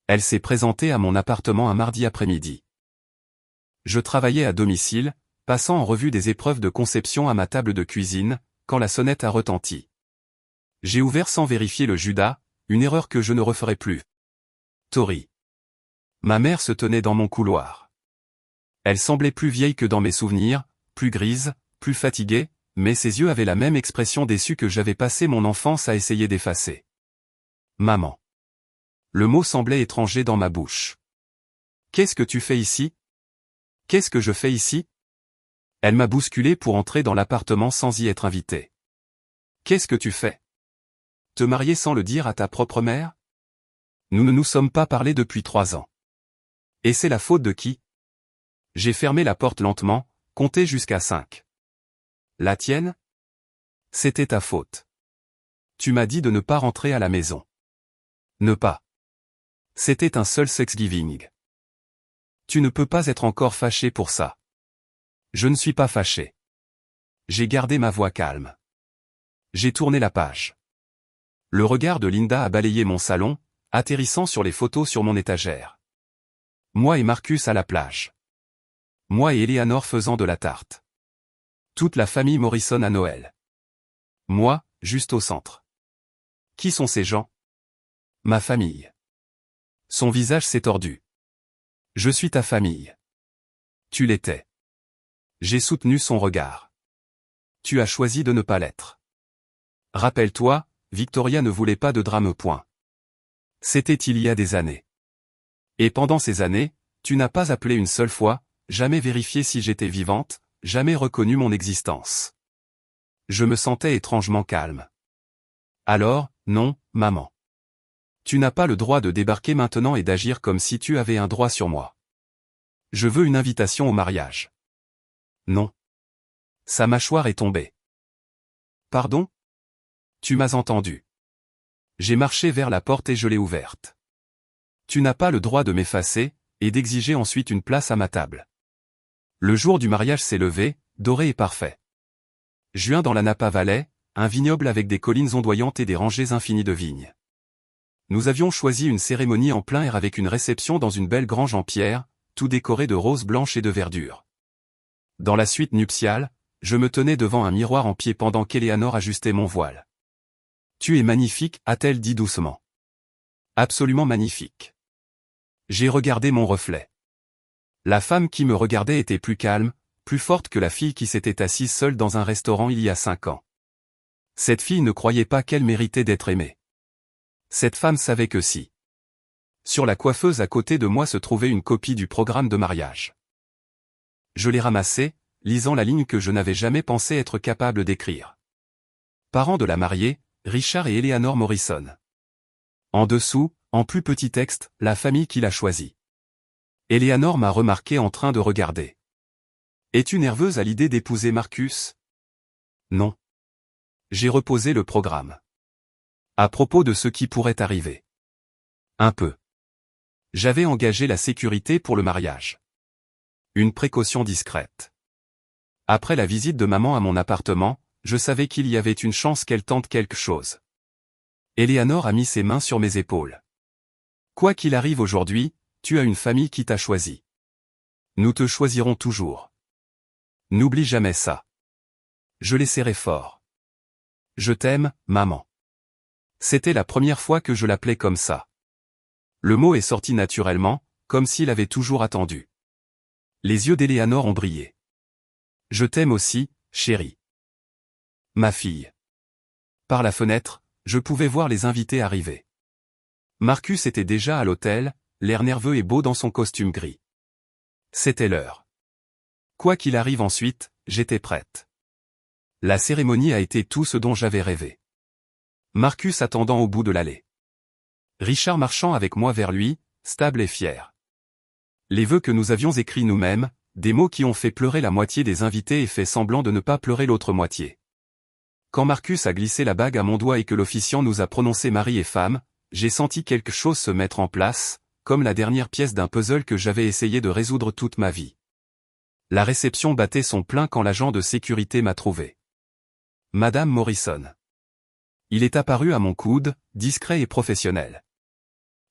Elle s'est présentée à mon appartement un mardi après-midi. Je travaillais à domicile, passant en revue des épreuves de conception à ma table de cuisine, quand la sonnette a retenti. J'ai ouvert sans vérifier le Judas, une erreur que je ne referai plus. Tori. Ma mère se tenait dans mon couloir. Elle semblait plus vieille que dans mes souvenirs, plus grise, plus fatiguée, mais ses yeux avaient la même expression déçue que j'avais passé mon enfance à essayer d'effacer. Maman. Le mot semblait étranger dans ma bouche. Qu'est-ce que tu fais ici? Qu'est-ce que je fais ici? Elle m'a bousculé pour entrer dans l'appartement sans y être invitée. Qu'est-ce que tu fais? Te marier sans le dire à ta propre mère? Nous ne nous sommes pas parlé depuis 3 ans. Et c'est la faute de qui? J'ai fermé la porte lentement, compté jusqu'à 5. La tienne? C'était ta faute. Tu m'as dit de ne pas rentrer à la maison. Ne pas. C'était un seul Thanksgiving. Tu ne peux pas être encore fâché pour ça. Je ne suis pas fâché. J'ai gardé ma voix calme. J'ai tourné la page. Le regard de Linda a balayé mon salon, atterrissant sur les photos sur mon étagère. Moi et Marcus à la plage. Moi et Eleanor faisant de la tarte. Toute la famille Morrison à Noël. Moi, juste au centre. Qui sont ces gens? Ma famille. Son visage s'est tordu. Je suis ta famille. Tu l'étais. J'ai soutenu son regard. Tu as choisi de ne pas l'être. Rappelle-toi, Victoria ne voulait pas de drame. C'était il y a des années. Et pendant ces années, tu n'as pas appelé une seule fois, jamais vérifié si j'étais vivante, jamais reconnu mon existence. Je me sentais étrangement calme. Alors, non, maman. Tu n'as pas le droit de débarquer maintenant et d'agir comme si tu avais un droit sur moi. Je veux une invitation au mariage. Non. Sa mâchoire est tombée. Pardon? Tu m'as entendu. J'ai marché vers la porte et je l'ai ouverte. Tu n'as pas le droit de m'effacer, et d'exiger ensuite une place à ma table. Le jour du mariage s'est levé, doré et parfait. Juin dans la Napa Valley, un vignoble avec des collines ondoyantes et des rangées infinies de vignes. Nous avions choisi une cérémonie en plein air avec une réception dans une belle grange en pierre, tout décoré de roses blanches et de verdure. Dans la suite nuptiale, je me tenais devant un miroir en pied pendant qu'Eleanor ajustait mon voile. « Tu es magnifique », a-t-elle dit doucement. « Absolument magnifique. » J'ai regardé mon reflet. La femme qui me regardait était plus calme, plus forte que la fille qui s'était assise seule dans un restaurant il y a 5 ans. Cette fille ne croyait pas qu'elle méritait d'être aimée. Cette femme savait que si. Sur la coiffeuse à côté de moi se trouvait une copie du programme de mariage. Je l'ai ramassée, lisant la ligne que je n'avais jamais pensé être capable d'écrire. Parents de la mariée, Richard et Eleanor Morrison. En dessous, en plus petit texte, la famille qui l'a choisie. Eleanor m'a remarqué en train de regarder. Es-tu nerveuse à l'idée d'épouser Marcus? Non. J'ai reposé le programme. À propos de ce qui pourrait arriver. Un peu. J'avais engagé la sécurité pour le mariage. Une précaution discrète. Après la visite de maman à mon appartement, je savais qu'il y avait une chance qu'elle tente quelque chose. Eleanor a mis ses mains sur mes épaules. Quoi qu'il arrive aujourd'hui, tu as une famille qui t'a choisi. Nous te choisirons toujours. N'oublie jamais ça. Je les serrai fort. Je t'aime, maman. C'était la première fois que je l'appelais comme ça. Le mot est sorti naturellement, comme s'il avait toujours attendu. Les yeux d'Eleanor ont brillé. Je t'aime aussi, chérie. Ma fille. Par la fenêtre, je pouvais voir les invités arriver. Marcus était déjà à l'hôtel, l'air nerveux et beau dans son costume gris. C'était l'heure. Quoi qu'il arrive ensuite, j'étais prête. La cérémonie a été tout ce dont j'avais rêvé. Marcus attendant au bout de l'allée. Richard marchant avec moi vers lui, stable et fier. Les vœux que nous avions écrits nous-mêmes, des mots qui ont fait pleurer la moitié des invités et fait semblant de ne pas pleurer l'autre moitié. Quand Marcus a glissé la bague à mon doigt et que l'officiant nous a prononcé mari et femme, j'ai senti quelque chose se mettre en place, comme la dernière pièce d'un puzzle que j'avais essayé de résoudre toute ma vie. La réception battait son plein quand l'agent de sécurité m'a trouvé. Madame Morrison. Il est apparu à mon coude, discret et professionnel.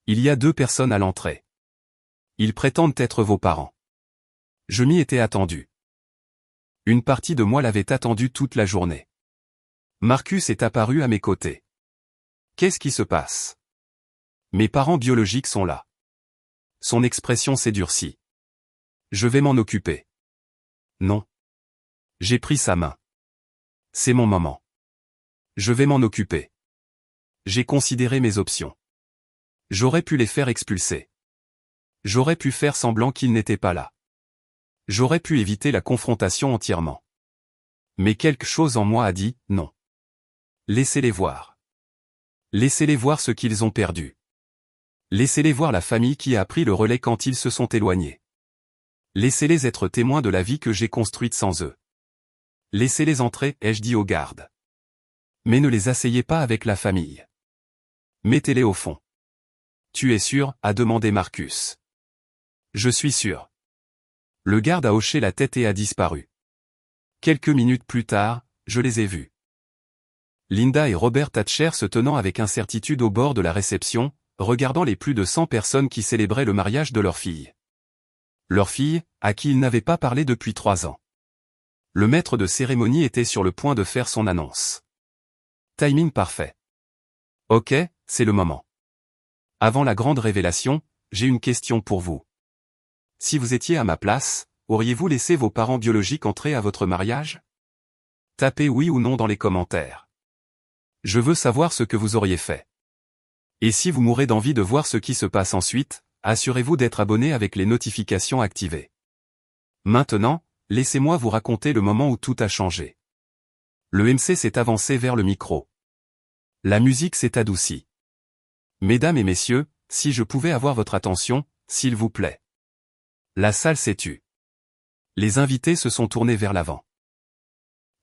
Il y a 2 personnes à l'entrée. Ils prétendent être vos parents. Je m'y étais attendu. Une partie de moi l'avait attendu toute la journée. Marcus est apparu à mes côtés. Qu'est-ce qui se passe? Mes parents biologiques sont là. Son expression s'est durcie. Je vais m'en occuper. Non. J'ai pris sa main. C'est mon moment. Je vais m'en occuper. J'ai considéré mes options. J'aurais pu les faire expulser. J'aurais pu faire semblant qu'ils n'étaient pas là. J'aurais pu éviter la confrontation entièrement. Mais quelque chose en moi a dit, non. Laissez-les voir. Laissez-les voir ce qu'ils ont perdu. Laissez-les voir la famille qui a pris le relais quand ils se sont éloignés. Laissez-les être témoins de la vie que j'ai construite sans eux. Laissez-les entrer, ai-je dit aux gardes. Mais ne les asseyez pas avec la famille. Mettez-les au fond. Tu es sûr, a demandé Marcus. Je suis sûr. Le garde a hoché la tête et a disparu. Quelques minutes plus tard, je les ai vus. Linda et Robert Thatcher se tenant avec incertitude au bord de la réception, regardant les plus de 100 personnes qui célébraient le mariage de leur fille. Leur fille, à qui ils n'avaient pas parlé depuis 3 ans. Le maître de cérémonie était sur le point de faire son annonce. Timing parfait. Ok, c'est le moment. Avant la grande révélation, j'ai une question pour vous. Si vous étiez à ma place, auriez-vous laissé vos parents biologiques entrer à votre mariage? Tapez oui ou non dans les commentaires. Je veux savoir ce que vous auriez fait. Et si vous mourrez d'envie de voir ce qui se passe ensuite, assurez-vous d'être abonné avec les notifications activées. Maintenant, laissez-moi vous raconter le moment où tout a changé. Le MC s'est avancé vers le micro. La musique s'est adoucie. Mesdames et messieurs, si je pouvais avoir votre attention, s'il vous plaît. La salle s'est tue. Les invités se sont tournés vers l'avant.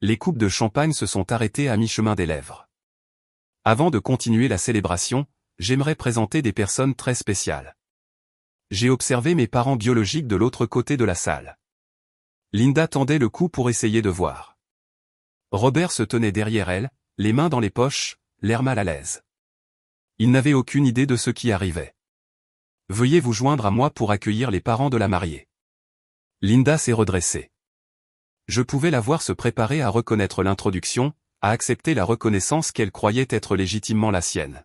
Les coupes de champagne se sont arrêtées à mi-chemin des lèvres. Avant de continuer la célébration, j'aimerais présenter des personnes très spéciales. J'ai observé mes parents biologiques de l'autre côté de la salle. Linda tendait le cou pour essayer de voir. Robert se tenait derrière elle, les mains dans les poches, l'air mal à l'aise. Il n'avait aucune idée de ce qui arrivait. Veuillez vous joindre à moi pour accueillir les parents de la mariée. Linda s'est redressée. Je pouvais la voir se préparer à reconnaître l'introduction, à accepter la reconnaissance qu'elle croyait être légitimement la sienne.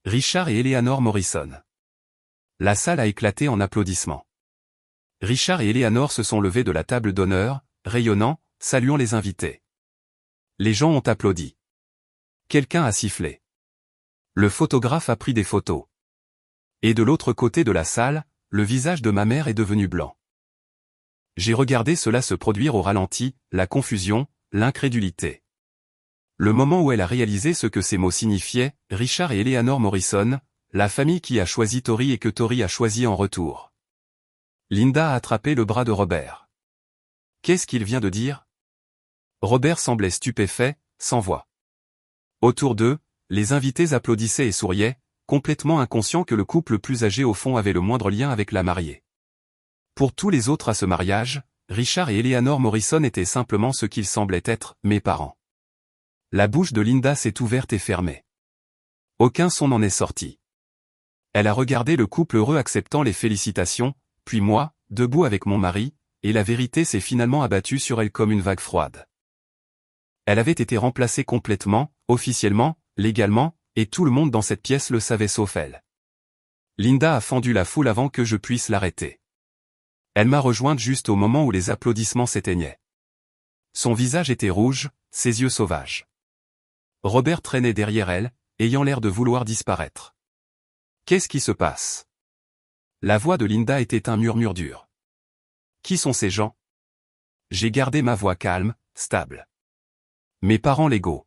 Richard et Eleanor Morrison. La salle a éclaté en applaudissements. Richard et Eleanor se sont levés de la table d'honneur, rayonnant, saluant les invités. Les gens ont applaudi. Quelqu'un a sifflé. Le photographe a pris des photos. Et de l'autre côté de la salle, le visage de ma mère est devenu blanc. J'ai regardé cela se produire au ralenti, la confusion, l'incrédulité. Le moment où elle a réalisé ce que ces mots signifiaient, Richard et Eleanor Morrison, la famille qui a choisi Tori et que Tori a choisi en retour. Linda a attrapé le bras de Robert. Qu'est-ce qu'il vient de dire? Robert semblait stupéfait, sans voix. Autour d'eux, les invités applaudissaient et souriaient, complètement inconscients que le couple plus âgé au fond avait le moindre lien avec la mariée. Pour tous les autres à ce mariage, Richard et Eleanor Morrison étaient simplement ce qu'ils semblaient être, mes parents. La bouche de Linda s'est ouverte et fermée. Aucun son n'en est sorti. Elle a regardé le couple heureux acceptant les félicitations, puis moi, debout avec mon mari, et la vérité s'est finalement abattue sur elle comme une vague froide. Elle avait été remplacée complètement, officiellement, légalement, et tout le monde dans cette pièce le savait sauf elle. Linda a fendu la foule avant que je puisse l'arrêter. Elle m'a rejointe juste au moment où les applaudissements s'éteignaient. Son visage était rouge, ses yeux sauvages. Robert traînait derrière elle, ayant l'air de vouloir disparaître. Qu'est-ce qui se passe? La voix de Linda était un murmure dur. Qui sont ces gens? J'ai gardé ma voix calme, stable. Mes parents légaux.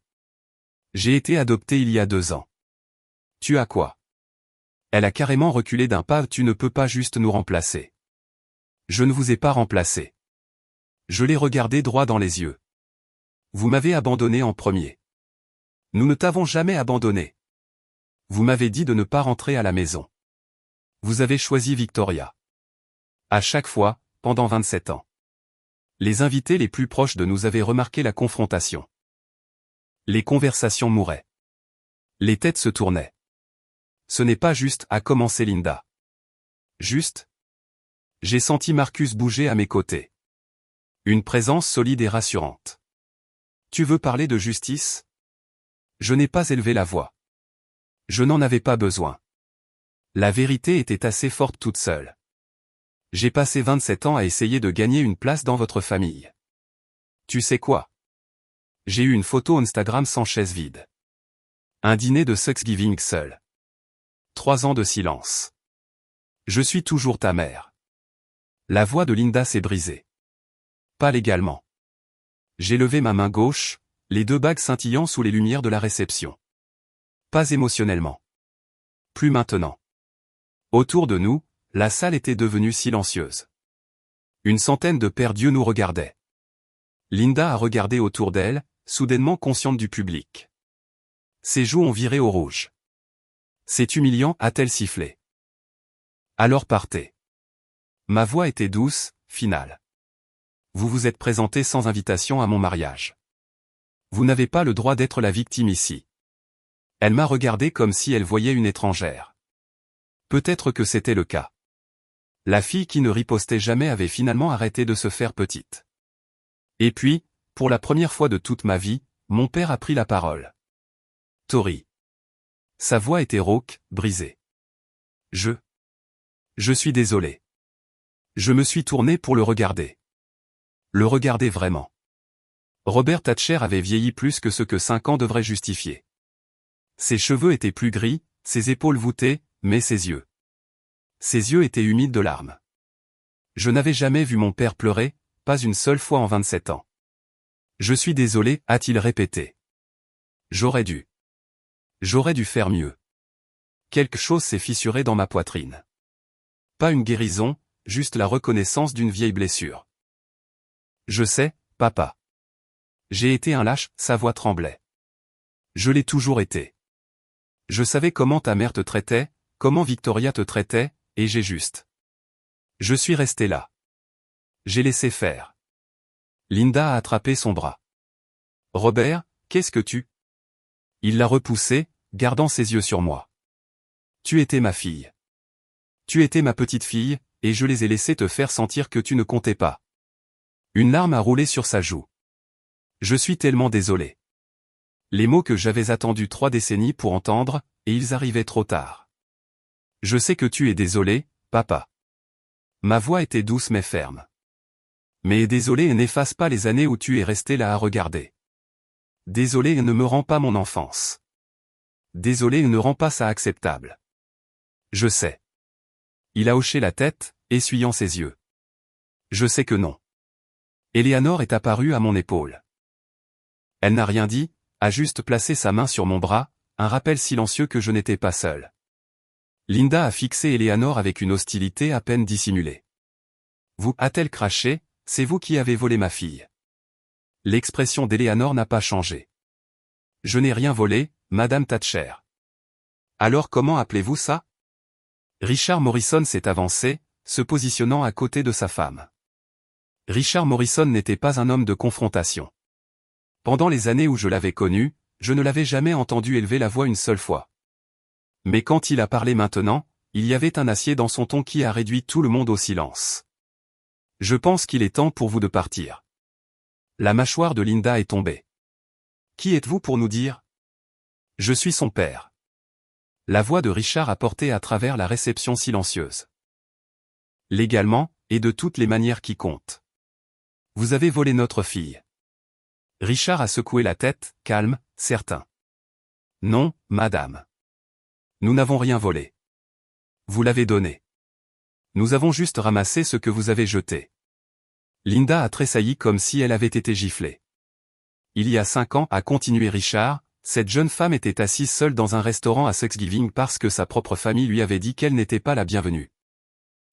J'ai été adopté il y a 2 ans. Tu as quoi? Elle a carrément reculé d'un pas. Tu ne peux pas juste nous remplacer. Je ne vous ai pas remplacé. Je l'ai regardé droit dans les yeux. Vous m'avez abandonné en premier. Nous ne t'avons jamais abandonné. Vous m'avez dit de ne pas rentrer à la maison. Vous avez choisi Victoria. À chaque fois, pendant 27 ans. Les invités les plus proches de nous avaient remarqué la confrontation. Les conversations mouraient. Les têtes se tournaient. Ce n'est pas juste, a commencé Linda. Juste? J'ai senti Marcus bouger à mes côtés. Une présence solide et rassurante. Tu veux parler de justice? Je n'ai pas élevé la voix. Je n'en avais pas besoin. La vérité était assez forte toute seule. J'ai passé 27 ans à essayer de gagner une place dans votre famille. Tu sais quoi? J'ai eu une photo Instagram sans chaise vide. Un dîner de Thanksgiving seul. 3 ans de silence. Je suis toujours ta mère. La voix de Linda s'est brisée. Pas légalement. J'ai levé ma main gauche, les 2 bagues scintillant sous les lumières de la réception. Pas émotionnellement. Plus maintenant. Autour de nous, la salle était devenue silencieuse. Une centaine de pères Dieu nous regardaient. Linda a regardé autour d'elle, soudainement consciente du public. Ses joues ont viré au rouge. C'est humiliant, a-t-elle sifflé. Alors partez. Ma voix était douce, finale. Vous vous êtes présenté sans invitation à mon mariage. Vous n'avez pas le droit d'être la victime ici. Elle m'a regardé comme si elle voyait une étrangère. Peut-être que c'était le cas. La fille qui ne ripostait jamais avait finalement arrêté de se faire petite. Et puis, pour la première fois de toute ma vie, mon père a pris la parole. Tori. Sa voix était rauque, brisée. Je suis désolé. Je me suis tourné pour le regarder. Le regarder vraiment. Robert Thatcher avait vieilli plus que ce que 5 ans devraient justifier. Ses cheveux étaient plus gris, ses épaules voûtées, mais ses yeux. Ses yeux étaient humides de larmes. Je n'avais jamais vu mon père pleurer, pas une seule fois en 27 ans. Je suis désolé, a-t-il répété. J'aurais dû faire mieux. Quelque chose s'est fissuré dans ma poitrine. Pas une guérison, juste la reconnaissance d'une vieille blessure. Je sais, papa. J'ai été un lâche, sa voix tremblait. Je l'ai toujours été. Je savais comment ta mère te traitait, comment Victoria te traitait, et j'ai juste. Je suis resté là. J'ai laissé faire. Linda a attrapé son bras. Robert, qu'est-ce que tu... Il l'a repoussé, gardant ses yeux sur moi. Tu étais ma fille. Tu étais ma petite fille, et je les ai laissés te faire sentir que tu ne comptais pas. Une larme a roulé sur sa joue. Je suis tellement désolé. Les mots que j'avais attendus 3 décennies pour entendre, et ils arrivaient trop tard. Je sais que tu es désolé, papa. Ma voix était douce mais ferme. Mais désolé n'efface pas les années où tu es resté là à regarder. Désolé ne me rend pas mon enfance. Désolé ne rend pas ça acceptable. Je sais. Il a hoché la tête, essuyant ses yeux. Je sais que non. Eleanor est apparue à mon épaule. Elle n'a rien dit, a juste placé sa main sur mon bras, un rappel silencieux que je n'étais pas seul. Linda a fixé Eleanor avec une hostilité à peine dissimulée. Vous, a-t-elle craché, c'est vous qui avez volé ma fille. L'expression d'Eleanor n'a pas changé. Je n'ai rien volé, Madame Thatcher. Alors comment appelez-vous ça? Richard Morrison s'est avancé, se positionnant à côté de sa femme. Richard Morrison n'était pas un homme de confrontation. Pendant les années où je l'avais connu, je ne l'avais jamais entendu élever la voix une seule fois. Mais quand il a parlé maintenant, il y avait un acier dans son ton qui a réduit tout le monde au silence. Je pense qu'il est temps pour vous de partir. La mâchoire de Linda est tombée. Qui êtes-vous pour nous dire? Je suis son père. La voix de Richard a porté à travers la réception silencieuse. Légalement, et de toutes les manières qui comptent. Vous avez volé notre fille. Richard a secoué la tête, calme, certain. Non, madame. Nous n'avons rien volé. Vous l'avez donné. Nous avons juste ramassé ce que vous avez jeté. Linda a tressailli comme si elle avait été giflée. Il y a 5 ans, a continué Richard, cette jeune femme était assise seule dans un restaurant à Thanksgiving parce que sa propre famille lui avait dit qu'elle n'était pas la bienvenue.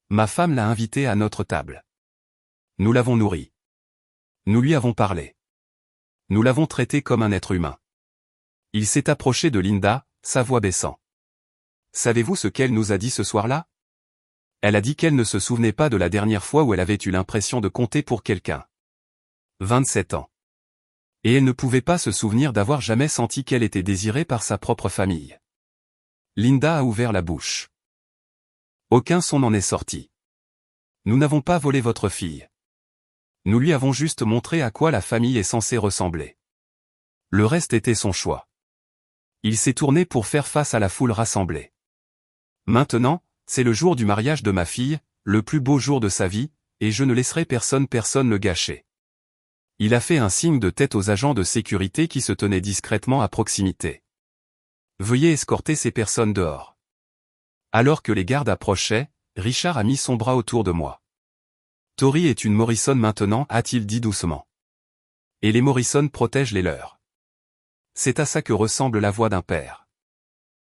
Ma femme l'a invitée à notre table. Nous l'avons nourrie. Nous lui avons parlé. Nous l'avons traité comme un être humain. Il s'est approché de Linda, sa voix baissant. Savez-vous ce qu'elle nous a dit ce soir-là? Elle a dit qu'elle ne se souvenait pas de la dernière fois où elle avait eu l'impression de compter pour quelqu'un. 27 ans. Et elle ne pouvait pas se souvenir d'avoir jamais senti qu'elle était désirée par sa propre famille. Linda a ouvert la bouche. Aucun son n'en est sorti. Nous n'avons pas volé votre fille. Nous lui avons juste montré à quoi la famille est censée ressembler. Le reste était son choix. Il s'est tourné pour faire face à la foule rassemblée. Maintenant, c'est le jour du mariage de ma fille, le plus beau jour de sa vie, et je ne laisserai personne le gâcher. Il a fait un signe de tête aux agents de sécurité qui se tenaient discrètement à proximité. Veuillez escorter ces personnes dehors. Alors que les gardes approchaient, Richard a mis son bras autour de moi. Tori est une Morrison maintenant, a-t-il dit doucement. Et les Morrison protègent les leurs. C'est à ça que ressemble la voix d'un père.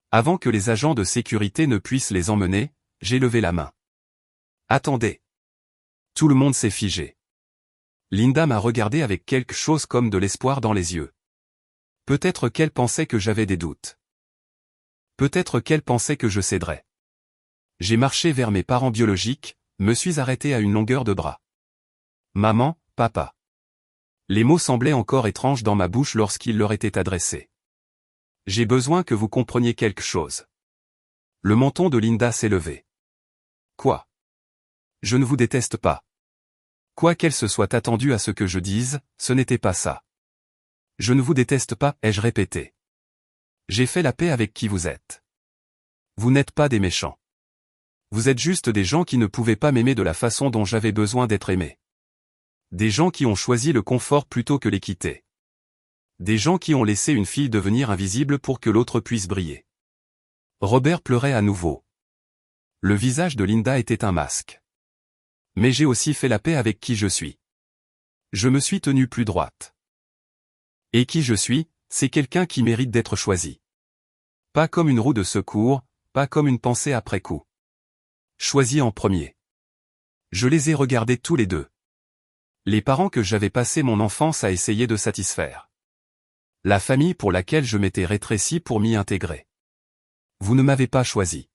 Avant que les agents de sécurité ne puissent les emmener, j'ai levé la main. Attendez. Tout le monde s'est figé. Linda m'a regardé avec quelque chose comme de l'espoir dans les yeux. Peut-être qu'elle pensait que j'avais des doutes. Peut-être qu'elle pensait que je céderais. J'ai marché vers mes parents biologiques, me suis arrêté à une longueur de bras. Maman, papa. Les mots semblaient encore étranges dans ma bouche lorsqu'ils leur étaient adressés. J'ai besoin que vous compreniez quelque chose. Le menton de Linda s'est levé. Quoi? Je ne vous déteste pas. Quoi qu'elle se soit attendue à ce que je dise, ce n'était pas ça. Je ne vous déteste pas, ai-je répété. J'ai fait la paix avec qui vous êtes. Vous n'êtes pas des méchants. Vous êtes juste des gens qui ne pouvaient pas m'aimer de la façon dont j'avais besoin d'être aimé. Des gens qui ont choisi le confort plutôt que l'équité. Des gens qui ont laissé une fille devenir invisible pour que l'autre puisse briller. Robert pleurait à nouveau. Le visage de Linda était un masque. Mais j'ai aussi fait la paix avec qui je suis. Je me suis tenue plus droite. Et qui je suis, c'est quelqu'un qui mérite d'être choisi. Pas comme une roue de secours, pas comme une pensée après coup. Choisi en premier. Je les ai regardés tous les deux. Les parents que j'avais passé mon enfance à essayer de satisfaire. La famille pour laquelle je m'étais rétréci pour m'y intégrer. Vous ne m'avez pas choisi.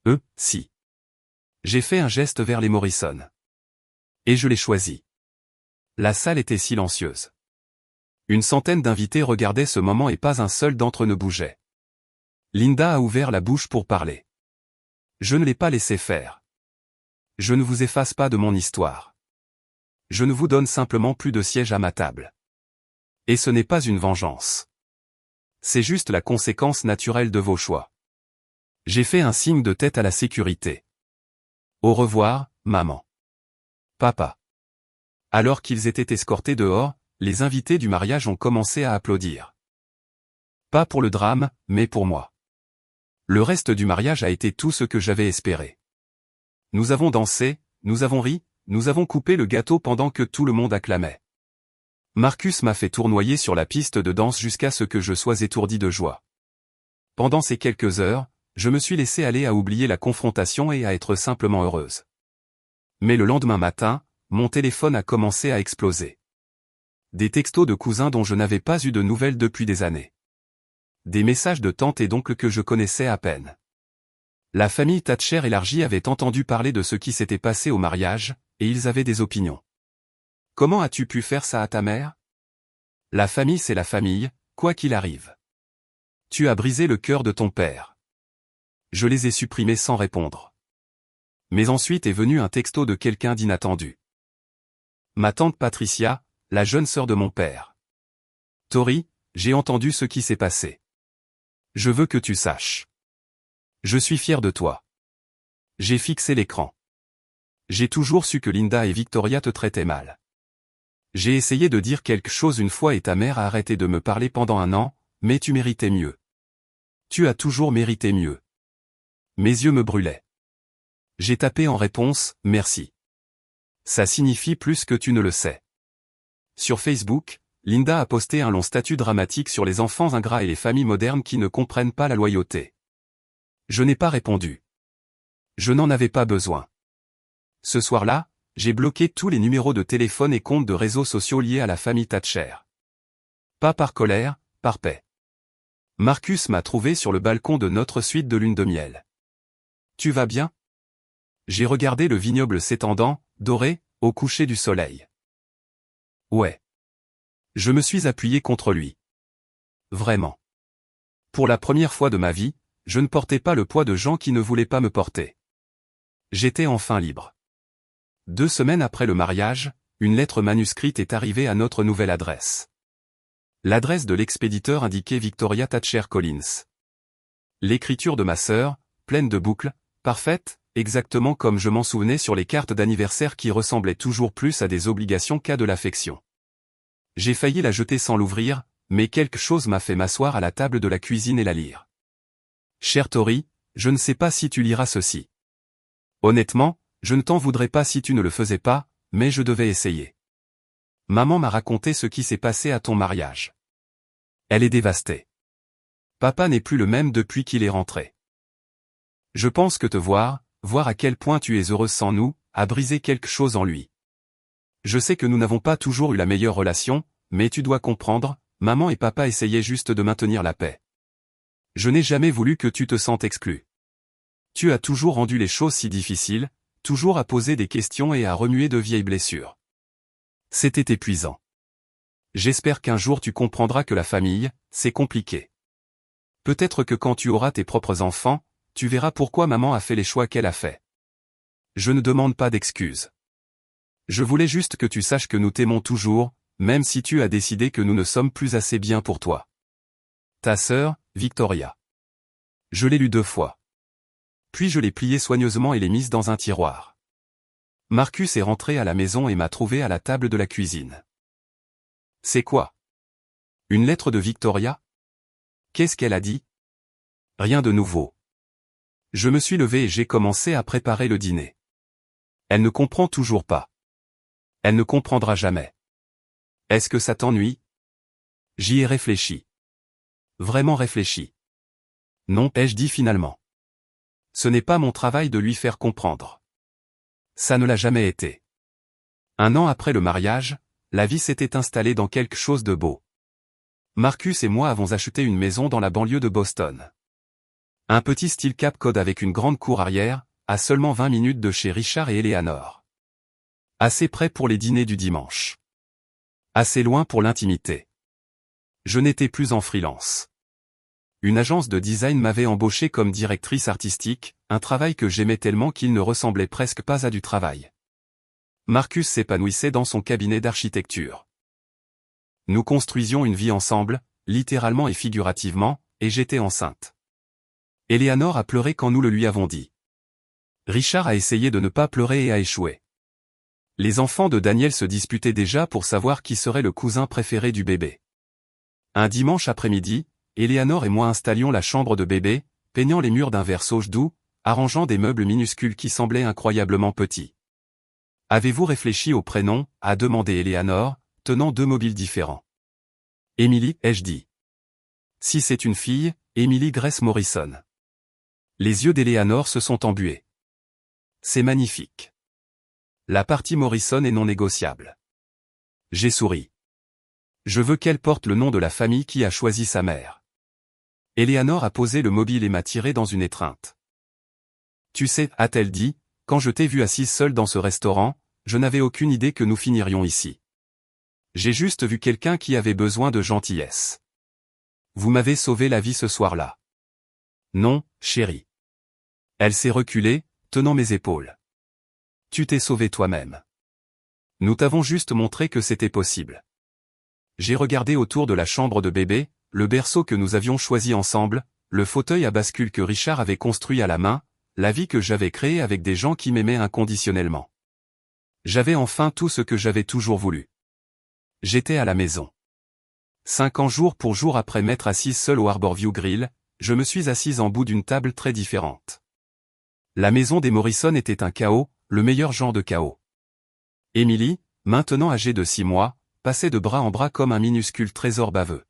Eux, si. J'ai fait un geste vers les Morrison. Et je l'ai choisi. La salle était silencieuse. Une centaine d'invités regardaient ce moment et pas un seul d'entre eux ne bougeait. Linda a ouvert la bouche pour parler. Je ne l'ai pas laissé faire. Je ne vous efface pas de mon histoire. Je ne vous donne simplement plus de siège à ma table. Et ce n'est pas une vengeance. C'est juste la conséquence naturelle de vos choix. J'ai fait un signe de tête à la sécurité. Au revoir, maman. Papa. Alors qu'ils étaient escortés dehors, les invités du mariage ont commencé à applaudir. Pas pour le drame, mais pour moi. Le reste du mariage a été tout ce que j'avais espéré. Nous avons dansé, nous avons ri, nous avons coupé le gâteau pendant que tout le monde acclamait. Marcus m'a fait tournoyer sur la piste de danse jusqu'à ce que je sois étourdi de joie. Pendant ces quelques heures, je me suis laissé aller à oublier la confrontation et à être simplement heureuse. Mais le lendemain matin, mon téléphone a commencé à exploser. Des textos de cousins dont je n'avais pas eu de nouvelles depuis des années. Des messages de tantes et d'oncles que je connaissais à peine. La famille Thatcher élargie avait entendu parler de ce qui s'était passé au mariage, et ils avaient des opinions. Comment as-tu pu faire ça à ta mère? La famille c'est la famille, quoi qu'il arrive. Tu as brisé le cœur de ton père. Je les ai supprimés sans répondre. Mais ensuite est venu un texto de quelqu'un d'inattendu. Ma tante Patricia, la jeune sœur de mon père. Tori, j'ai entendu ce qui s'est passé. Je veux que tu saches. Je suis fier de toi. J'ai fixé l'écran. J'ai toujours su que Linda et Victoria te traitaient mal. J'ai essayé de dire quelque chose une fois et ta mère a arrêté de me parler pendant 1 an, mais tu méritais mieux. Tu as toujours mérité mieux. Mes yeux me brûlaient. J'ai tapé en réponse, merci. Ça signifie plus que tu ne le sais. Sur Facebook, Linda a posté un long statut dramatique sur les enfants ingrats et les familles modernes qui ne comprennent pas la loyauté. Je n'ai pas répondu. Je n'en avais pas besoin. Ce soir-là, j'ai bloqué tous les numéros de téléphone et comptes de réseaux sociaux liés à la famille Thatcher. Pas par colère, par paix. Marcus m'a trouvé sur le balcon de notre suite de lune de miel. Tu vas bien? J'ai regardé le vignoble s'étendant, doré, au coucher du soleil. Ouais. Je me suis appuyé contre lui. Vraiment. Pour la première fois de ma vie, je ne portais pas le poids de gens qui ne voulaient pas me porter. J'étais enfin libre. 2 semaines après le mariage, une lettre manuscrite est arrivée à notre nouvelle adresse. L'adresse de l'expéditeur indiquait Victoria Thatcher Collins. L'écriture de ma sœur, pleine de boucles, parfaite, exactement comme je m'en souvenais sur les cartes d'anniversaire qui ressemblaient toujours plus à des obligations qu'à de l'affection. J'ai failli la jeter sans l'ouvrir, mais quelque chose m'a fait m'asseoir à la table de la cuisine et la lire. Cher Tori, je ne sais pas si tu liras ceci. Honnêtement, je ne t'en voudrais pas si tu ne le faisais pas, mais je devais essayer. Maman m'a raconté ce qui s'est passé à ton mariage. Elle est dévastée. Papa n'est plus le même depuis qu'il est rentré. Je pense que te voir à quel point tu es heureuse sans nous, a brisé quelque chose en lui. Je sais que nous n'avons pas toujours eu la meilleure relation, mais tu dois comprendre, maman et papa essayaient juste de maintenir la paix. Je n'ai jamais voulu que tu te sentes exclu. Tu as toujours rendu les choses si difficiles, toujours à poser des questions et à remuer de vieilles blessures. C'était épuisant. J'espère qu'un jour tu comprendras que la famille, c'est compliqué. Peut-être que quand tu auras tes propres enfants, tu verras pourquoi maman a fait les choix qu'elle a fait. Je ne demande pas d'excuses. Je voulais juste que tu saches que nous t'aimons toujours, même si tu as décidé que nous ne sommes plus assez bien pour toi. Ta sœur, Victoria. Je l'ai lu 2 fois. Puis je l'ai pliée soigneusement et l'ai mise dans un tiroir. Marcus est rentré à la maison et m'a trouvé à la table de la cuisine. C'est quoi? Une lettre de Victoria? Qu'est-ce qu'elle a dit? Rien de nouveau. Je me suis levé et j'ai commencé à préparer le dîner. Elle ne comprend toujours pas. Elle ne comprendra jamais. Est-ce que ça t'ennuie? J'y ai réfléchi. Vraiment réfléchi. Non, ai-je dit finalement. Ce n'est pas mon travail de lui faire comprendre. Ça ne l'a jamais été. 1 an après le mariage, la vie s'était installée dans quelque chose de beau. Marcus et moi avons acheté une maison dans la banlieue de Boston. Un petit style Cape Cod avec une grande cour arrière, à seulement 20 minutes de chez Richard et Eleanor. Assez près pour les dîners du dimanche. Assez loin pour l'intimité. Je n'étais plus en freelance. Une agence de design m'avait embauché comme directrice artistique, un travail que j'aimais tellement qu'il ne ressemblait presque pas à du travail. Marcus s'épanouissait dans son cabinet d'architecture. Nous construisions une vie ensemble, littéralement et figurativement, et j'étais enceinte. Eleanor a pleuré quand nous le lui avons dit. Richard a essayé de ne pas pleurer et a échoué. Les enfants de Daniel se disputaient déjà pour savoir qui serait le cousin préféré du bébé. Un dimanche après-midi, Eleanor et moi installions la chambre de bébé, peignant les murs d'un vert sauge doux, arrangeant des meubles minuscules qui semblaient incroyablement petits. « Avez-vous réfléchi au prénom » a demandé Eleanor, tenant 2 mobiles différents. « Emily » ai-je dit. Si c'est une fille, Emily Grace Morrison. Les yeux d'Eleanor se sont embués. C'est magnifique. La partie Morrison est non négociable. J'ai souri. Je veux qu'elle porte le nom de la famille qui a choisi sa mère. Eleanor a posé le mobile et m'a tiré dans une étreinte. Tu sais, a-t-elle dit, quand je t'ai vue assise seule dans ce restaurant, je n'avais aucune idée que nous finirions ici. J'ai juste vu quelqu'un qui avait besoin de gentillesse. Vous m'avez sauvé la vie ce soir-là. Non, chérie. Elle s'est reculée, tenant mes épaules. Tu t'es sauvé toi-même. Nous t'avons juste montré que c'était possible. J'ai regardé autour de la chambre de bébé, le berceau que nous avions choisi ensemble, le fauteuil à bascule que Richard avait construit à la main, la vie que j'avais créée avec des gens qui m'aimaient inconditionnellement. J'avais enfin tout ce que j'avais toujours voulu. J'étais à la maison. 5 ans jour pour jour après m'être assise seule au Harborview Grill, je me suis assise en bout d'une table très différente. La maison des Morrison était un chaos, le meilleur genre de chaos. Emily, maintenant âgée de 6 mois, passait de bras en bras comme un minuscule trésor baveux.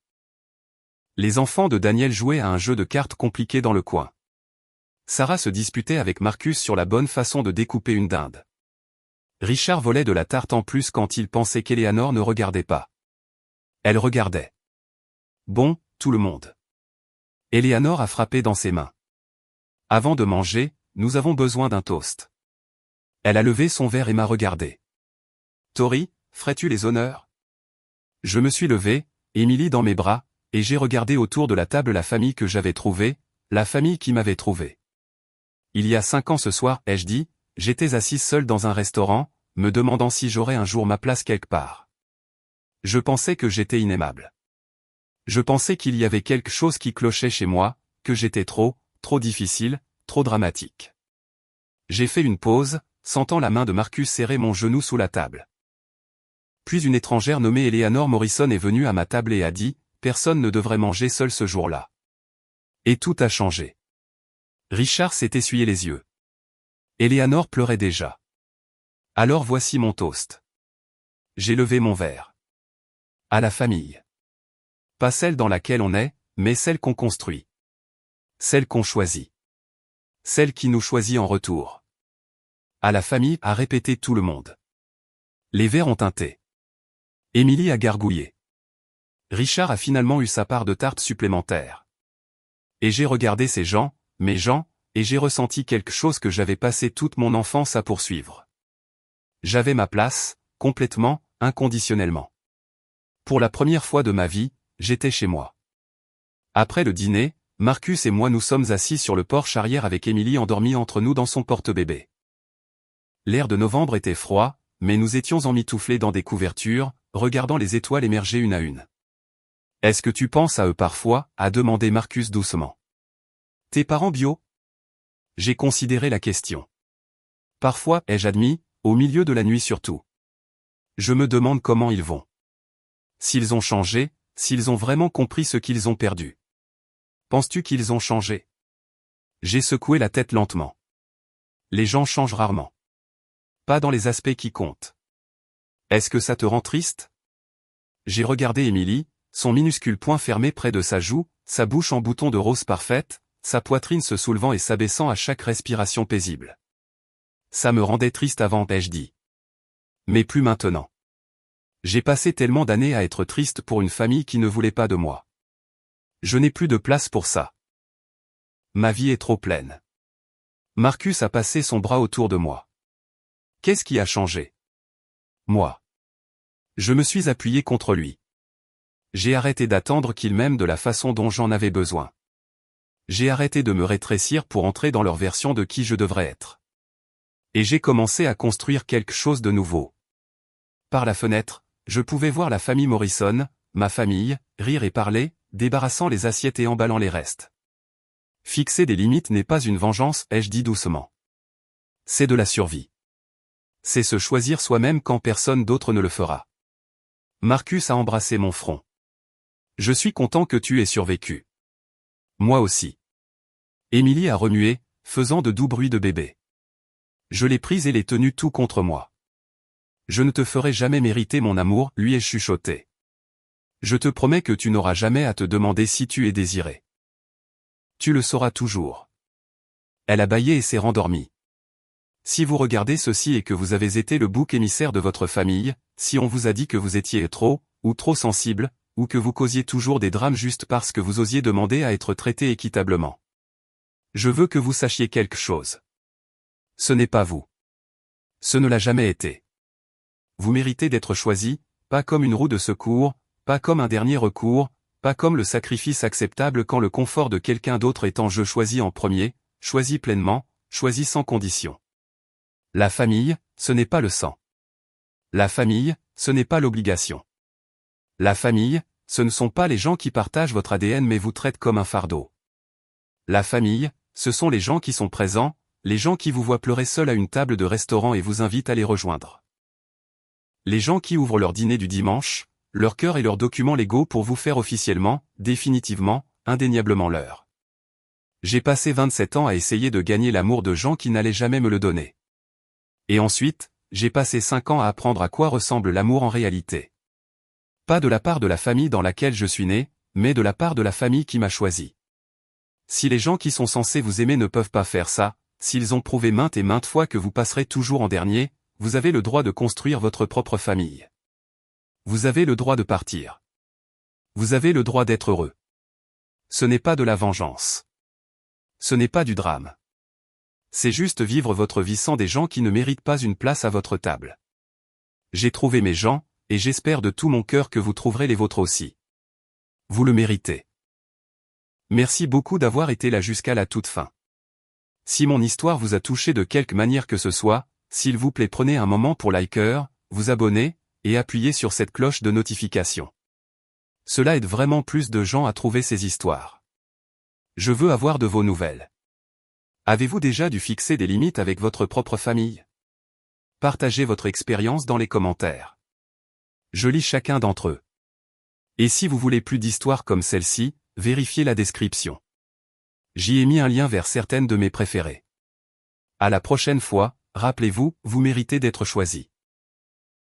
Les enfants de Daniel jouaient à un jeu de cartes compliqué dans le coin. Sarah se disputait avec Marcus sur la bonne façon de découper une dinde. Richard volait de la tarte en plus quand il pensait qu'Eleanor ne regardait pas. Elle regardait. Bon, tout le monde. Eleanor a frappé dans ses mains. Avant de manger, nous avons besoin d'un toast. Elle a levé son verre et m'a regardé. Tori, ferais-tu les honneurs? Je me suis levé, Emily dans mes bras, et j'ai regardé autour de la table la famille que j'avais trouvée, la famille qui m'avait trouvé. Il y a 5 ans ce soir, ai-je dit, j'étais assise seule dans un restaurant, me demandant si j'aurais un jour ma place quelque part. Je pensais que j'étais inaimable. Je pensais qu'il y avait quelque chose qui clochait chez moi, que j'étais trop difficile, trop dramatique. J'ai fait une pause, sentant la main de Marcus serrer mon genou sous la table. Puis une étrangère nommée Eleanor Morrison est venue à ma table et a dit, personne ne devrait manger seul ce jour-là. Et tout a changé. Richard s'est essuyé les yeux. Eleanor pleurait déjà. Alors voici mon toast. J'ai levé mon verre. À la famille. Pas celle dans laquelle on est, mais celle qu'on construit. Celle qu'on choisit. Celle qui nous choisit en retour. À la famille, a répété tout le monde. Les verres ont teinté. Emily a gargouillé. Richard a finalement eu sa part de tarte supplémentaire. Et j'ai regardé ces gens, mes gens, et j'ai ressenti quelque chose que j'avais passé toute mon enfance à poursuivre. J'avais ma place, complètement, inconditionnellement. Pour la première fois de ma vie, j'étais chez moi. Après le dîner, Marcus et moi nous sommes assis sur le porche arrière avec Emily endormie entre nous dans son porte-bébé. L'air de novembre était froid, mais nous étions emmitouflés dans des couvertures, regardant les étoiles émerger une à une. « Est-ce que tu penses à eux parfois » a demandé Marcus doucement. « Tes parents bio » J'ai considéré la question. Parfois, ai-je admis, au milieu de la nuit surtout. Je me demande comment ils vont. S'ils ont changé, s'ils ont vraiment compris ce qu'ils ont perdu. Penses-tu qu'ils ont changé? J'ai secoué la tête lentement. Les gens changent rarement. Pas dans les aspects qui comptent. Est-ce que ça te rend triste? J'ai regardé Émilie, son minuscule poing fermé près de sa joue, sa bouche en bouton de rose parfaite, sa poitrine se soulevant et s'abaissant à chaque respiration paisible. Ça me rendait triste avant, ai-je dit. Mais plus maintenant. J'ai passé tellement d'années à être triste pour une famille qui ne voulait pas de moi. Je n'ai plus de place pour ça. Ma vie est trop pleine. Marcus a passé son bras autour de moi. Qu'est-ce qui a changé? Moi. Je me suis appuyé contre lui. J'ai arrêté d'attendre qu'il m'aime de la façon dont j'en avais besoin. J'ai arrêté de me rétrécir pour entrer dans leur version de qui je devrais être. Et j'ai commencé à construire quelque chose de nouveau. Par la fenêtre, je pouvais voir la famille Morrison, ma famille, rire et parler, débarrassant les assiettes et emballant les restes. Fixer des limites n'est pas une vengeance, ai-je dit doucement. C'est de la survie. C'est se choisir soi-même quand personne d'autre ne le fera. Marcus a embrassé mon front. Je suis content que tu aies survécu. Moi aussi. Émilie a remué, faisant de doux bruits de bébé. Je l'ai prise et l'ai tenue tout contre moi. Je ne te ferai jamais mériter mon amour, lui ai-je chuchoté. Je te promets que tu n'auras jamais à te demander si tu es désiré. Tu le sauras toujours. Elle a bâillé et s'est rendormie. Si vous regardez ceci et que vous avez été le bouc émissaire de votre famille, si on vous a dit que vous étiez trop, ou trop sensible, ou que vous causiez toujours des drames juste parce que vous osiez demander à être traité équitablement. Je veux que vous sachiez quelque chose. Ce n'est pas vous. Ce ne l'a jamais été. Vous méritez d'être choisi, pas comme une roue de secours, pas comme un dernier recours, pas comme le sacrifice acceptable quand le confort de quelqu'un d'autre est en jeu. Choisi en premier, choisi pleinement, choisi sans condition. La famille, ce n'est pas le sang. La famille, ce n'est pas l'obligation. La famille, ce ne sont pas les gens qui partagent votre ADN mais vous traitent comme un fardeau. La famille, ce sont les gens qui sont présents, les gens qui vous voient pleurer seul à une table de restaurant et vous invitent à les rejoindre. Les gens qui ouvrent leur dîner du dimanche, leur cœur et leurs documents légaux pour vous faire officiellement, définitivement, indéniablement leur. J'ai passé 27 ans à essayer de gagner l'amour de gens qui n'allaient jamais me le donner. Et ensuite, j'ai passé 5 ans à apprendre à quoi ressemble l'amour en réalité. Pas de la part de la famille dans laquelle je suis né, mais de la part de la famille qui m'a choisi. Si les gens qui sont censés vous aimer ne peuvent pas faire ça, s'ils ont prouvé maintes et maintes fois que vous passerez toujours en dernier, vous avez le droit de construire votre propre famille. Vous avez le droit de partir. Vous avez le droit d'être heureux. Ce n'est pas de la vengeance. Ce n'est pas du drame. C'est juste vivre votre vie sans des gens qui ne méritent pas une place à votre table. J'ai trouvé mes gens, et j'espère de tout mon cœur que vous trouverez les vôtres aussi. Vous le méritez. Merci beaucoup d'avoir été là jusqu'à la toute fin. Si mon histoire vous a touché de quelque manière que ce soit, s'il vous plaît prenez un moment pour liker, vous abonner, et appuyer sur cette cloche de notification. Cela aide vraiment plus de gens à trouver ces histoires. Je veux avoir de vos nouvelles. Avez-vous déjà dû fixer des limites avec votre propre famille? Partagez votre expérience dans les commentaires. Je lis chacun d'entre eux. Et si vous voulez plus d'histoires comme celle-ci, vérifiez la description. J'y ai mis un lien vers certaines de mes préférées. À la prochaine fois, rappelez-vous, vous méritez d'être choisi.